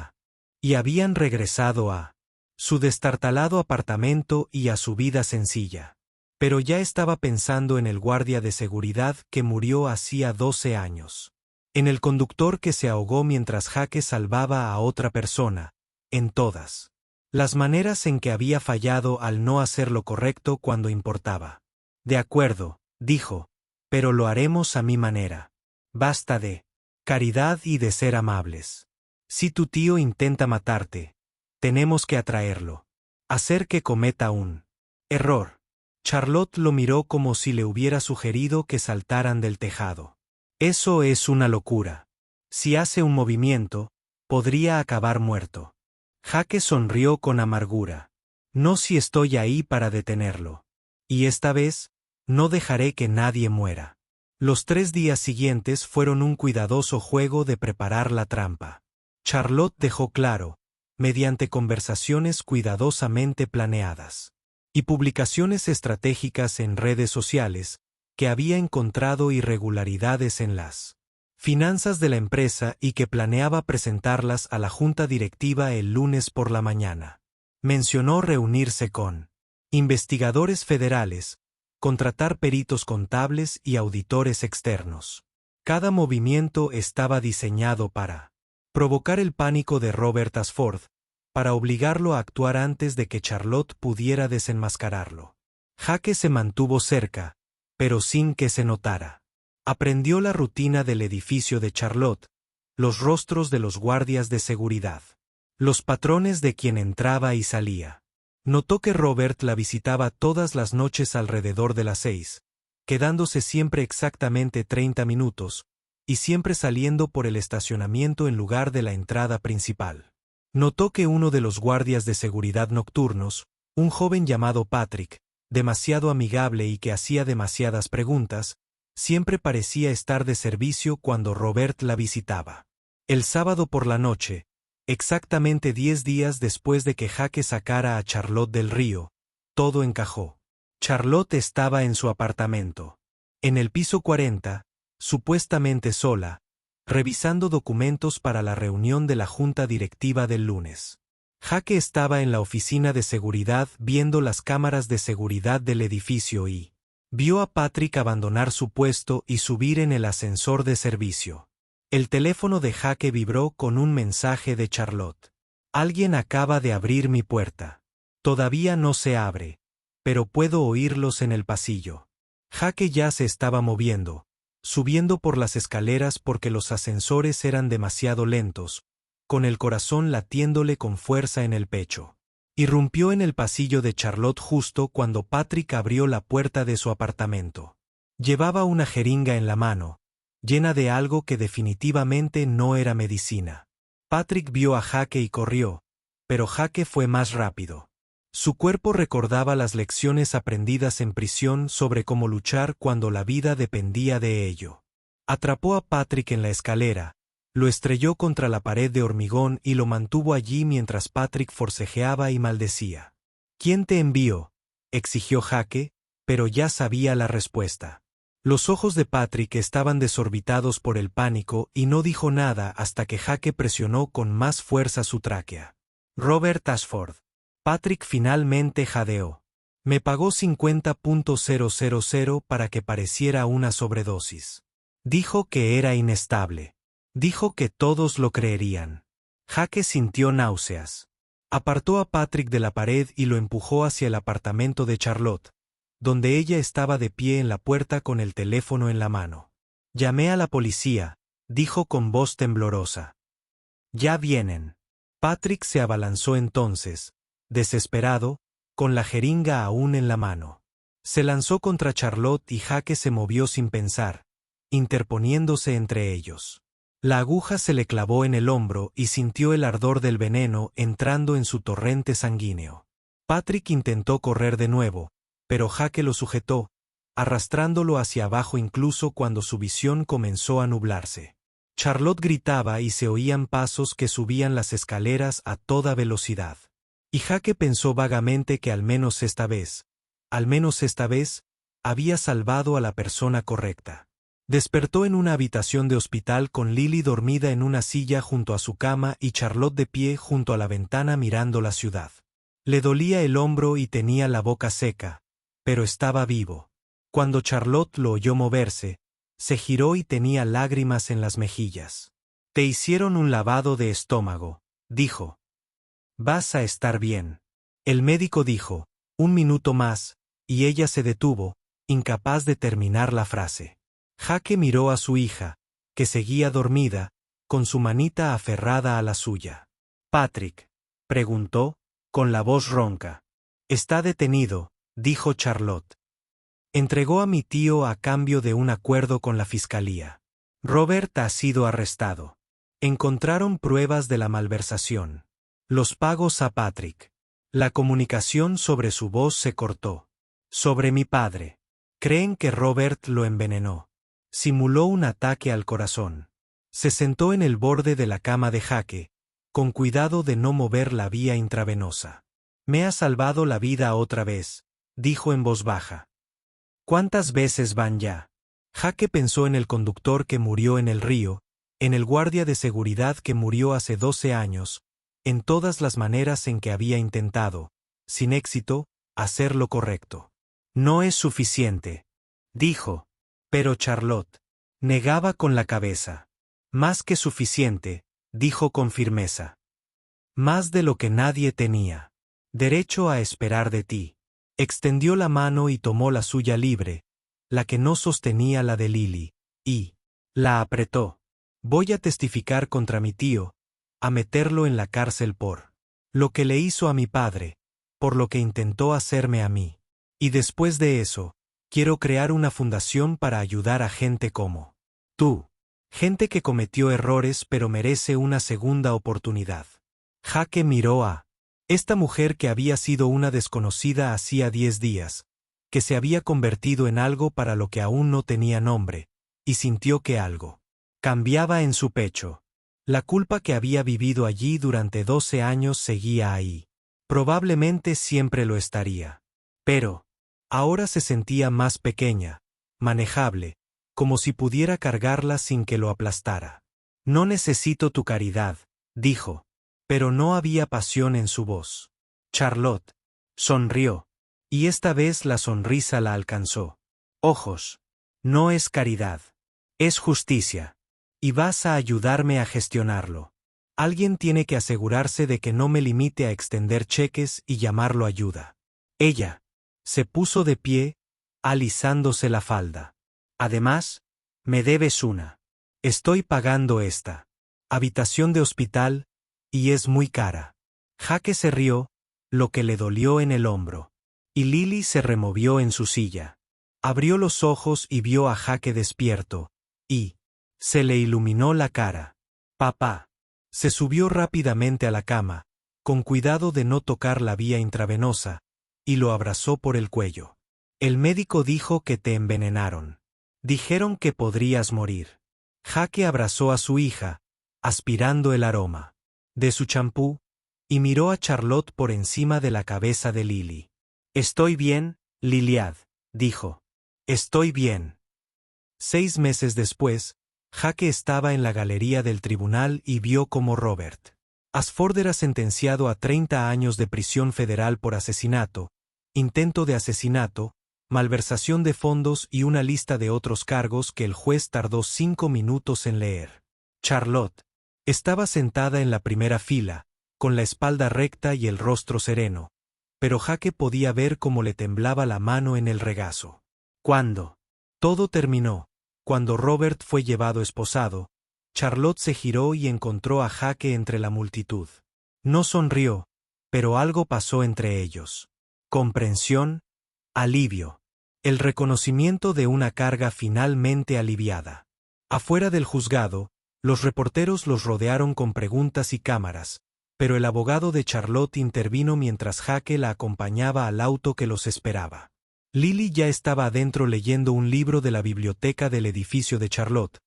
y habían regresado a su destartalado apartamento y a su vida sencilla. Pero ya estaba pensando en el guardia de seguridad que murió hacía 12 años. En el conductor que se ahogó mientras Jake salvaba a otra persona, en todas las maneras en que había fallado al no hacer lo correcto cuando importaba. De acuerdo, dijo, pero lo haremos a mi manera. Basta de caridad y de ser amables. Si tu tío intenta matarte, tenemos que atraerlo. Hacer que cometa un error. Charlotte lo miró como si le hubiera sugerido que saltaran del tejado. Eso es una locura. Si hace un movimiento, podría acabar muerto. Jake sonrió con amargura. No si estoy ahí para detenerlo. Y esta vez, no dejaré que nadie muera. Los 3 días siguientes fueron un cuidadoso juego de preparar la trampa. Charlotte dejó claro, mediante conversaciones cuidadosamente planeadas y publicaciones estratégicas en redes sociales, que había encontrado irregularidades en las finanzas de la empresa y que planeaba presentarlas a la junta directiva el lunes por la mañana. Mencionó reunirse con investigadores federales, contratar peritos contables y auditores externos. Cada movimiento estaba diseñado para provocar el pánico de Robert Ashford, para obligarlo a actuar antes de que Charlotte pudiera desenmascararlo. Jake se mantuvo cerca, pero sin que se notara. Aprendió la rutina del edificio de Charlotte, los rostros de los guardias de seguridad, los patrones de quien entraba y salía. Notó que Robert la visitaba todas las noches alrededor de las 6, quedándose siempre exactamente 30 minutos, y siempre saliendo por el estacionamiento en lugar de la entrada principal. Notó que uno de los guardias de seguridad nocturnos, un joven llamado Patrick, demasiado amigable y que hacía demasiadas preguntas, siempre parecía estar de servicio cuando Robert la visitaba. El sábado por la noche, exactamente 10 días después de que Jake sacara a Charlotte del río, todo encajó. Charlotte estaba en su apartamento, en el piso 40, supuestamente sola, revisando documentos para la reunión de la junta directiva del lunes. Jake estaba en la oficina de seguridad viendo las cámaras de seguridad del edificio y vio a Patrick abandonar su puesto y subir en el ascensor de servicio. El teléfono de Jake vibró con un mensaje de Charlotte. Alguien acaba de abrir mi puerta. Todavía no se abre, pero puedo oírlos en el pasillo. Jake ya se estaba moviendo, subiendo por las escaleras porque los ascensores eran demasiado lentos, con el corazón latiéndole con fuerza en el pecho. Irrumpió en el pasillo de Charlotte justo cuando Patrick abrió la puerta de su apartamento. Llevaba una jeringa en la mano, llena de algo que definitivamente no era medicina. Patrick vio a Jake y corrió, pero Jake fue más rápido. Su cuerpo recordaba las lecciones aprendidas en prisión sobre cómo luchar cuando la vida dependía de ello. Atrapó a Patrick en la escalera, lo estrelló contra la pared de hormigón y lo mantuvo allí mientras Patrick forcejeaba y maldecía. ¿Quién te envió?, exigió Jake, pero ya sabía la respuesta. Los ojos de Patrick estaban desorbitados por el pánico y no dijo nada hasta que Jake presionó con más fuerza su tráquea. Robert Ashford. Patrick finalmente jadeó. Me pagó 50.000 para que pareciera una sobredosis. Dijo que era inestable. Dijo que todos lo creerían. Jake sintió náuseas. Apartó a Patrick de la pared y lo empujó hacia el apartamento de Charlotte, donde ella estaba de pie en la puerta con el teléfono en la mano. Llamé a la policía, dijo con voz temblorosa. Ya vienen. Patrick se abalanzó entonces, desesperado, con la jeringa aún en la mano. Se lanzó contra Charlotte y Jake se movió sin pensar, interponiéndose entre ellos. La aguja se le clavó en el hombro y sintió el ardor del veneno entrando en su torrente sanguíneo. Patrick intentó correr de nuevo, pero Jake lo sujetó, arrastrándolo hacia abajo incluso cuando su visión comenzó a nublarse. Charlotte gritaba y se oían pasos que subían las escaleras a toda velocidad. Y Jake pensó vagamente que al menos esta vez, había salvado a la persona correcta. Despertó en una habitación de hospital con Lily dormida en una silla junto a su cama y Charlotte de pie junto a la ventana mirando la ciudad. Le dolía el hombro y tenía la boca seca, pero estaba vivo. Cuando Charlotte lo oyó moverse, se giró y tenía lágrimas en las mejillas. Te hicieron un lavado de estómago, dijo. Vas a estar bien. El médico dijo, 1 minuto más, y ella se detuvo, incapaz de terminar la frase. Jake miró a su hija, que seguía dormida, con su manita aferrada a la suya. Patrick, preguntó, con la voz ronca. Está detenido, dijo Charlotte. Entregó a mi tío a cambio de un acuerdo con la fiscalía. Robert ha sido arrestado. Encontraron pruebas de la malversación. Los pagos a Patrick. La comunicación sobre su voz se cortó. Sobre mi padre. Creen que Robert lo envenenó. Simuló un ataque al corazón. Se sentó en el borde de la cama de Jake, con cuidado de no mover la vía intravenosa. Me ha salvado la vida otra vez, dijo en voz baja. ¿Cuántas veces van ya? Jake pensó en el conductor que murió en el río, en el guardia de seguridad que murió hace 12 años, en todas las maneras en que había intentado, sin éxito, hacer lo correcto. No es suficiente, dijo. Pero Charlotte negaba con la cabeza. Más que suficiente, dijo con firmeza. Más de lo que nadie tenía. Derecho a esperar de ti. Extendió la mano y tomó la suya libre, la que no sostenía la de Lily, y la apretó. Voy a testificar contra mi tío, a meterlo en la cárcel por lo que le hizo a mi padre, por lo que intentó hacerme a mí. Y después de eso, quiero crear una fundación para ayudar a gente como tú. Gente que cometió errores pero merece una segunda oportunidad. Jake miró a esta mujer que había sido una desconocida hacía 10 días, que se había convertido en algo para lo que aún no tenía nombre, y sintió que algo cambiaba en su pecho. La culpa que había vivido allí durante 12 años seguía ahí. Probablemente siempre lo estaría. Pero ahora se sentía más pequeña, manejable, como si pudiera cargarla sin que lo aplastara. No necesito tu caridad, dijo, pero no había pasión en su voz. Charlotte sonrió, y esta vez la sonrisa la alcanzó. Ojos. No es caridad. Es justicia. Y vas a ayudarme a gestionarlo. Alguien tiene que asegurarse de que no me limite a extender cheques y llamarlo ayuda. Ella se puso de pie, alisándose la falda. Además, me debes una. Estoy pagando esta habitación de hospital, y es muy cara. Jake se rió, lo que le dolió en el hombro. Y Lily se removió en su silla. Abrió los ojos y vio a Jake despierto, y se le iluminó la cara. Papá. Se subió rápidamente a la cama, con cuidado de no tocar la vía intravenosa, y lo abrazó por el cuello. El médico dijo que te envenenaron. Dijeron que podrías morir. Jake abrazó a su hija, aspirando el aroma de su champú, y miró a Charlotte por encima de la cabeza de Lily. Estoy bien, Liliad, dijo. Estoy bien. 6 meses después, Jake estaba en la galería del tribunal y vio cómo Robert Ashford era sentenciado a 30 años de prisión federal por asesinato, intento de asesinato, malversación de fondos y una lista de otros cargos que el juez tardó 5 minutos en leer. Charlotte estaba sentada en la primera fila, con la espalda recta y el rostro sereno, pero Jake podía ver cómo le temblaba la mano en el regazo. Cuando todo terminó, cuando Robert fue llevado esposado, Charlotte se giró y encontró a Jake entre la multitud. No sonrió, pero algo pasó entre ellos. Comprensión, alivio. El reconocimiento de una carga finalmente aliviada. Afuera del juzgado, los reporteros los rodearon con preguntas y cámaras, pero el abogado de Charlotte intervino mientras Jake la acompañaba al auto que los esperaba. Lily ya estaba adentro leyendo un libro de la biblioteca del edificio de Charlotte,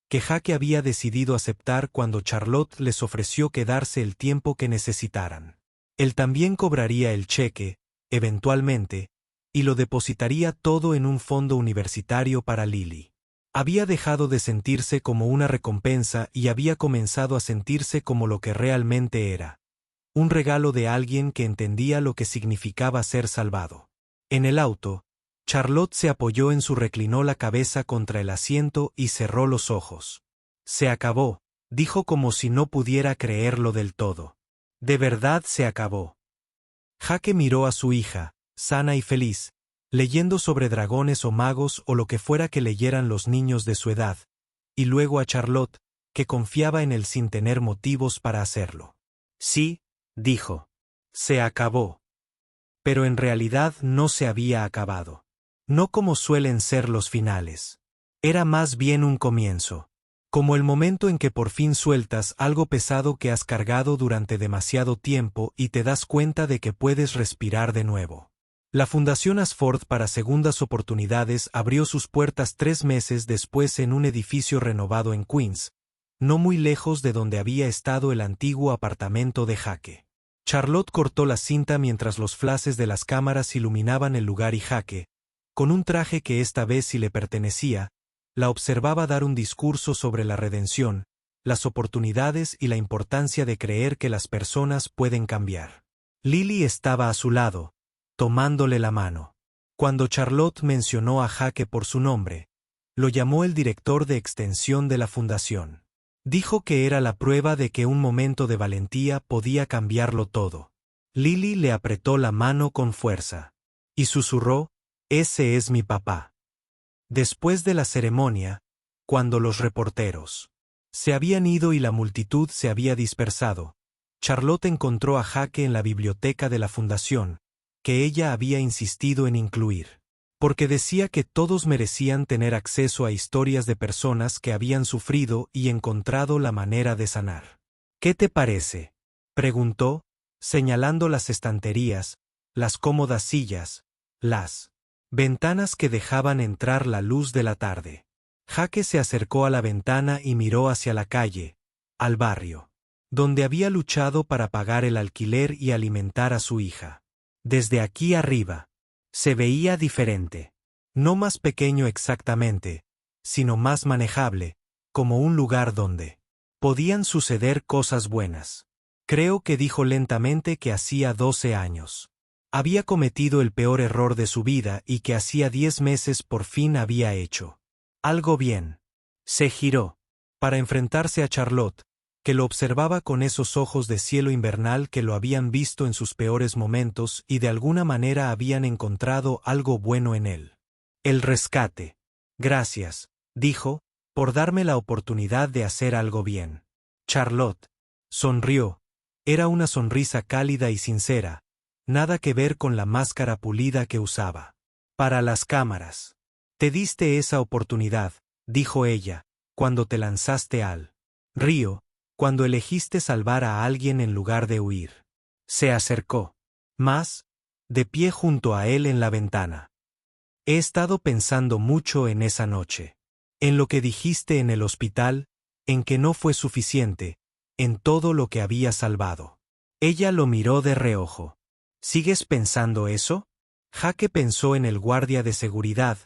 que Jake había decidido aceptar cuando Charlotte les ofreció quedarse el tiempo que necesitaran. Él también cobraría el cheque, eventualmente, y lo depositaría todo en un fondo universitario para Lily. Había dejado de sentirse como una recompensa y había comenzado a sentirse como lo que realmente era. Un regalo de alguien que entendía lo que significaba ser salvado. En el auto, Charlotte se apoyó en su reclinó la cabeza contra el asiento y cerró los ojos. Se acabó, dijo como si no pudiera creerlo del todo. De verdad se acabó. Jake miró a su hija, sana y feliz, leyendo sobre dragones o magos o lo que fuera que leyeran los niños de su edad, y luego a Charlotte, que confiaba en él sin tener motivos para hacerlo. Sí, dijo. Se acabó. Pero en realidad no se había acabado. No como suelen ser los finales. Era más bien un comienzo. Como el momento en que por fin sueltas algo pesado que has cargado durante demasiado tiempo y te das cuenta de que puedes respirar de nuevo. La Fundación Ashford para Segundas Oportunidades abrió sus puertas 3 meses después en un edificio renovado en Queens, no muy lejos de donde había estado el antiguo apartamento de Jake. Charlotte cortó la cinta mientras los flashes de las cámaras iluminaban el lugar y Jake, con un traje que esta vez sí le pertenecía, la observaba dar un discurso sobre la redención, las oportunidades y la importancia de creer que las personas pueden cambiar. Lily estaba a su lado, tomándole la mano. Cuando Charlotte mencionó a Jake por su nombre, lo llamó el director de extensión de la fundación. Dijo que era la prueba de que un momento de valentía podía cambiarlo todo. Lily le apretó la mano con fuerza. Y susurró, «Ese es mi papá». Después de la ceremonia, cuando los reporteros se habían ido y la multitud se había dispersado, Charlotte encontró a Jake en la biblioteca de la fundación, que ella había insistido en incluir, porque decía que todos merecían tener acceso a historias de personas que habían sufrido y encontrado la manera de sanar. «¿Qué te parece?», preguntó, señalando las estanterías, las cómodas sillas, las ventanas que dejaban entrar la luz de la tarde. Jake se acercó a la ventana y miró hacia la calle, al barrio, donde había luchado para pagar el alquiler y alimentar a su hija. Desde aquí arriba, se veía diferente. No más pequeño exactamente, sino más manejable, como un lugar donde podían suceder cosas buenas. Creo que dijo lentamente que hacía 12 años. Había cometido el peor error de su vida y que hacía 10 meses por fin había hecho algo bien. Se giró para enfrentarse a Charlotte, que lo observaba con esos ojos de cielo invernal que lo habían visto en sus peores momentos y de alguna manera habían encontrado algo bueno en él. El rescate. Gracias, dijo, por darme la oportunidad de hacer algo bien. Charlotte sonrió. Era una sonrisa cálida y sincera, nada que ver con la máscara pulida que usaba para las cámaras. Te diste esa oportunidad, dijo ella, cuando te lanzaste al río, cuando elegiste salvar a alguien en lugar de huir. Se acercó más, de pie junto a él en la ventana. He estado pensando mucho en esa noche. En lo que dijiste en el hospital, en que no fue suficiente, en todo lo que había salvado. Ella lo miró de reojo. ¿Sigues pensando eso? Jake pensó en el guardia de seguridad,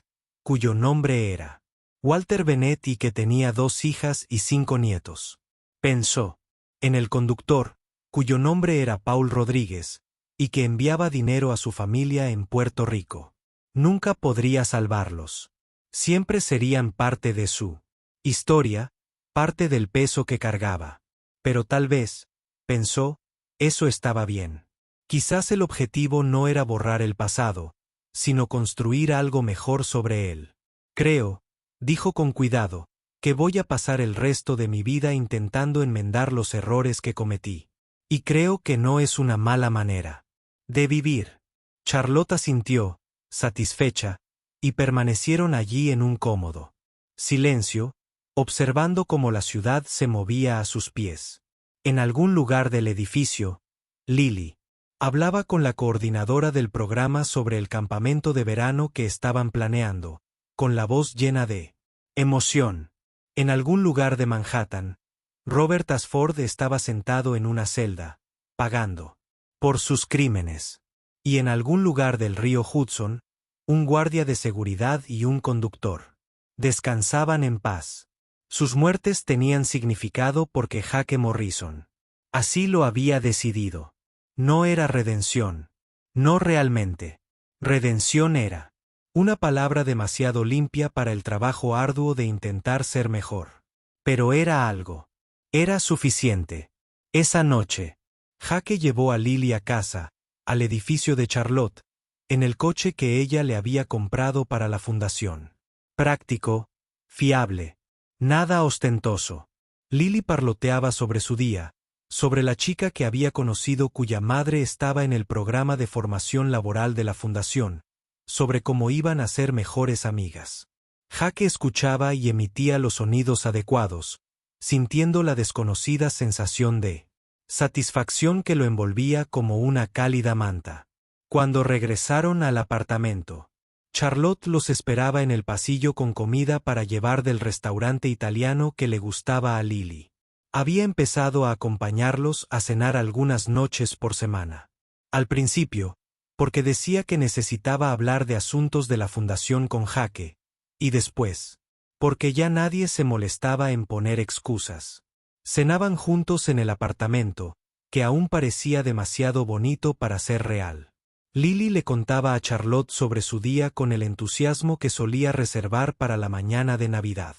cuyo nombre era Walter Bennett y que tenía 2 hijas y 5 nietos. Pensó en el conductor, cuyo nombre era Paul Rodríguez, y que enviaba dinero a su familia en Puerto Rico. Nunca podría salvarlos. Siempre serían parte de su historia, parte del peso que cargaba. Pero tal vez, pensó, eso estaba bien. Quizás el objetivo no era borrar el pasado, sino construir algo mejor sobre él. Creo, dijo con cuidado, que voy a pasar el resto de mi vida intentando enmendar los errores que cometí. Y creo que no es una mala manera de vivir. Charlotte asintió, satisfecha, y permanecieron allí en un cómodo silencio, observando cómo la ciudad se movía a sus pies. En algún lugar del edificio, Lily hablaba con la coordinadora del programa sobre el campamento de verano que estaban planeando, con la voz llena de emoción. En algún lugar de Manhattan, Robert Ashford estaba sentado en una celda, pagando por sus crímenes. Y en algún lugar del río Hudson, un guardia de seguridad y un conductor descansaban en paz. Sus muertes tenían significado porque Jake Morrison así lo había decidido. No era redención. No realmente. Redención era una palabra demasiado limpia para el trabajo arduo de intentar ser mejor. Pero era algo. Era suficiente. Esa noche, Jake llevó a Lily a casa, al edificio de Charlotte, en el coche que ella le había comprado para la fundación. Práctico, fiable, nada ostentoso. Lily parloteaba sobre su día, sobre la chica que había conocido cuya madre estaba en el programa de formación laboral de la fundación, sobre cómo iban a ser mejores amigas. Jake escuchaba y emitía los sonidos adecuados, sintiendo la desconocida sensación de satisfacción que lo envolvía como una cálida manta. Cuando regresaron al apartamento, Charlotte los esperaba en el pasillo con comida para llevar del restaurante italiano que le gustaba a Lily. Había empezado a acompañarlos a cenar algunas noches por semana. Al principio, porque decía que necesitaba hablar de asuntos de la fundación con Jake, y después, porque ya nadie se molestaba en poner excusas. Cenaban juntos en el apartamento, que aún parecía demasiado bonito para ser real. Lily le contaba a Charlotte sobre su día con el entusiasmo que solía reservar para la mañana de Navidad.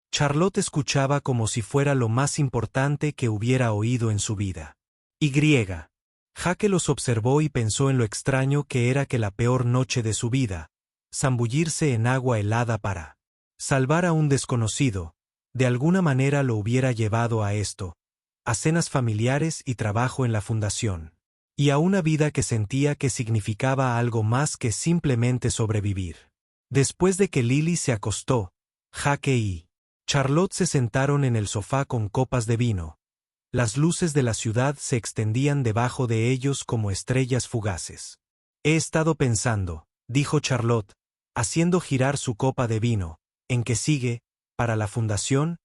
Charlotte escuchaba como si fuera lo más importante que hubiera oído en su vida. Jake los observó y pensó en lo extraño que era que la peor noche de su vida, zambullirse en agua helada para salvar a un desconocido, De alguna manera lo hubiera llevado a esto, a cenas familiares y trabajo en la fundación. Y a una vida que sentía que significaba algo más que simplemente sobrevivir. Después de que Lily se acostó, Jake y Charlotte se sentaron en el sofá con copas de vino. Las luces de la ciudad se extendían debajo de ellos como estrellas fugaces. He estado pensando, dijo Charlotte, haciendo girar su copa de vino, en que sigue, para la fundación,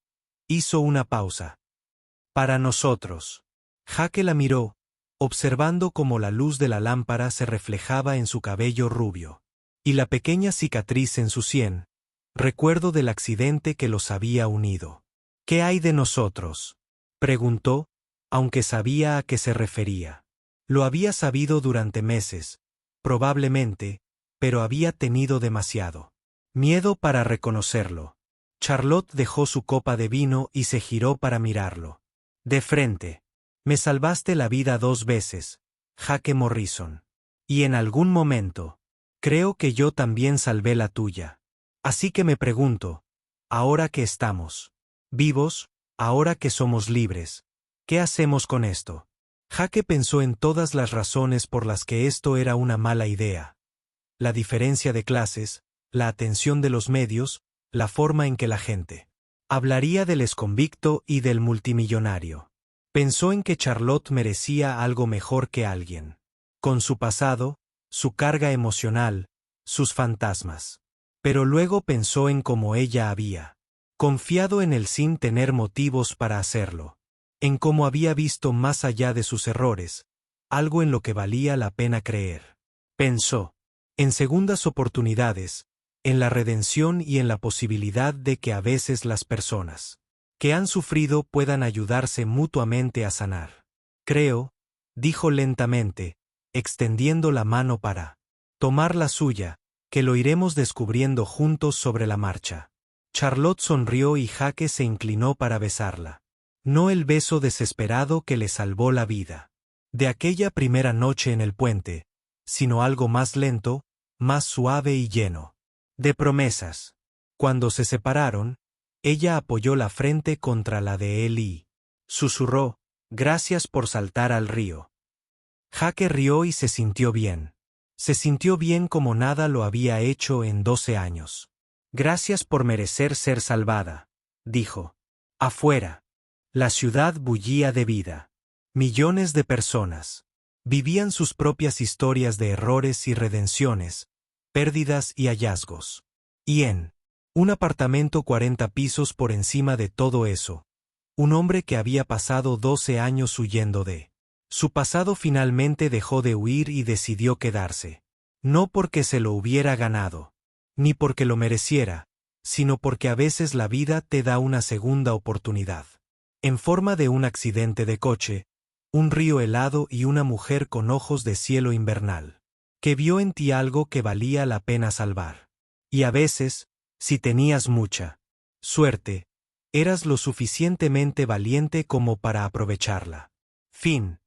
hizo una pausa. Para nosotros. Jake la miró, observando cómo la luz de la lámpara se reflejaba en su cabello rubio. Y la pequeña cicatriz en su sien, recuerdo del accidente que los había unido. ¿Qué hay de nosotros?, preguntó, aunque sabía a qué se refería. Lo había sabido durante meses, probablemente, pero había tenido demasiado miedo para reconocerlo. Charlotte dejó su copa de vino y se giró para mirarlo. De frente. Me salvaste la vida 2 veces, Jake Morrison. Y en algún momento, creo que yo también salvé la tuya. Así que me pregunto, ahora que estamos vivos, ahora que somos libres, ¿qué hacemos con esto? Jake pensó en todas las razones por las que esto era una mala idea. La diferencia de clases, la atención de los medios, la forma en que la gente hablaría del exconvicto y del multimillonario. Pensó en que Charlotte merecía algo mejor que alguien. Con su pasado, su carga emocional, sus fantasmas. Pero luego pensó en cómo ella había confiado en él sin tener motivos para hacerlo. En cómo había visto más allá de sus errores, algo en lo que valía la pena creer. Pensó en segundas oportunidades, en la redención y en la posibilidad de que a veces las personas que han sufrido puedan ayudarse mutuamente a sanar. Creo, dijo lentamente, extendiendo la mano para tomar la suya, que lo iremos descubriendo juntos sobre la marcha. Charlotte sonrió y Jake se inclinó para besarla. No el beso desesperado que le salvó la vida de aquella primera noche en el puente, sino algo más lento, más suave y lleno de promesas. Cuando se separaron, ella apoyó la frente contra la de él y susurró, «Gracias por saltar al río». Jake rió y se sintió bien. Se sintió bien como nada lo había hecho en 12 años. «Gracias por merecer ser salvada», dijo. Afuera. La ciudad bullía de vida. Millones de personas vivían sus propias historias de errores y redenciones, pérdidas y hallazgos. Y en un apartamento 40 pisos por encima de todo eso, un hombre que había pasado 12 años huyendo de su pasado finalmente dejó de huir y decidió quedarse. No porque se lo hubiera ganado, ni porque lo mereciera, sino porque a veces la vida te da una segunda oportunidad. En forma de un accidente de coche, un río helado y una mujer con ojos de cielo invernal, que vio en ti algo que valía la pena salvar. Y a veces, si tenías mucha suerte, eras lo suficientemente valiente como para aprovecharla. Fin.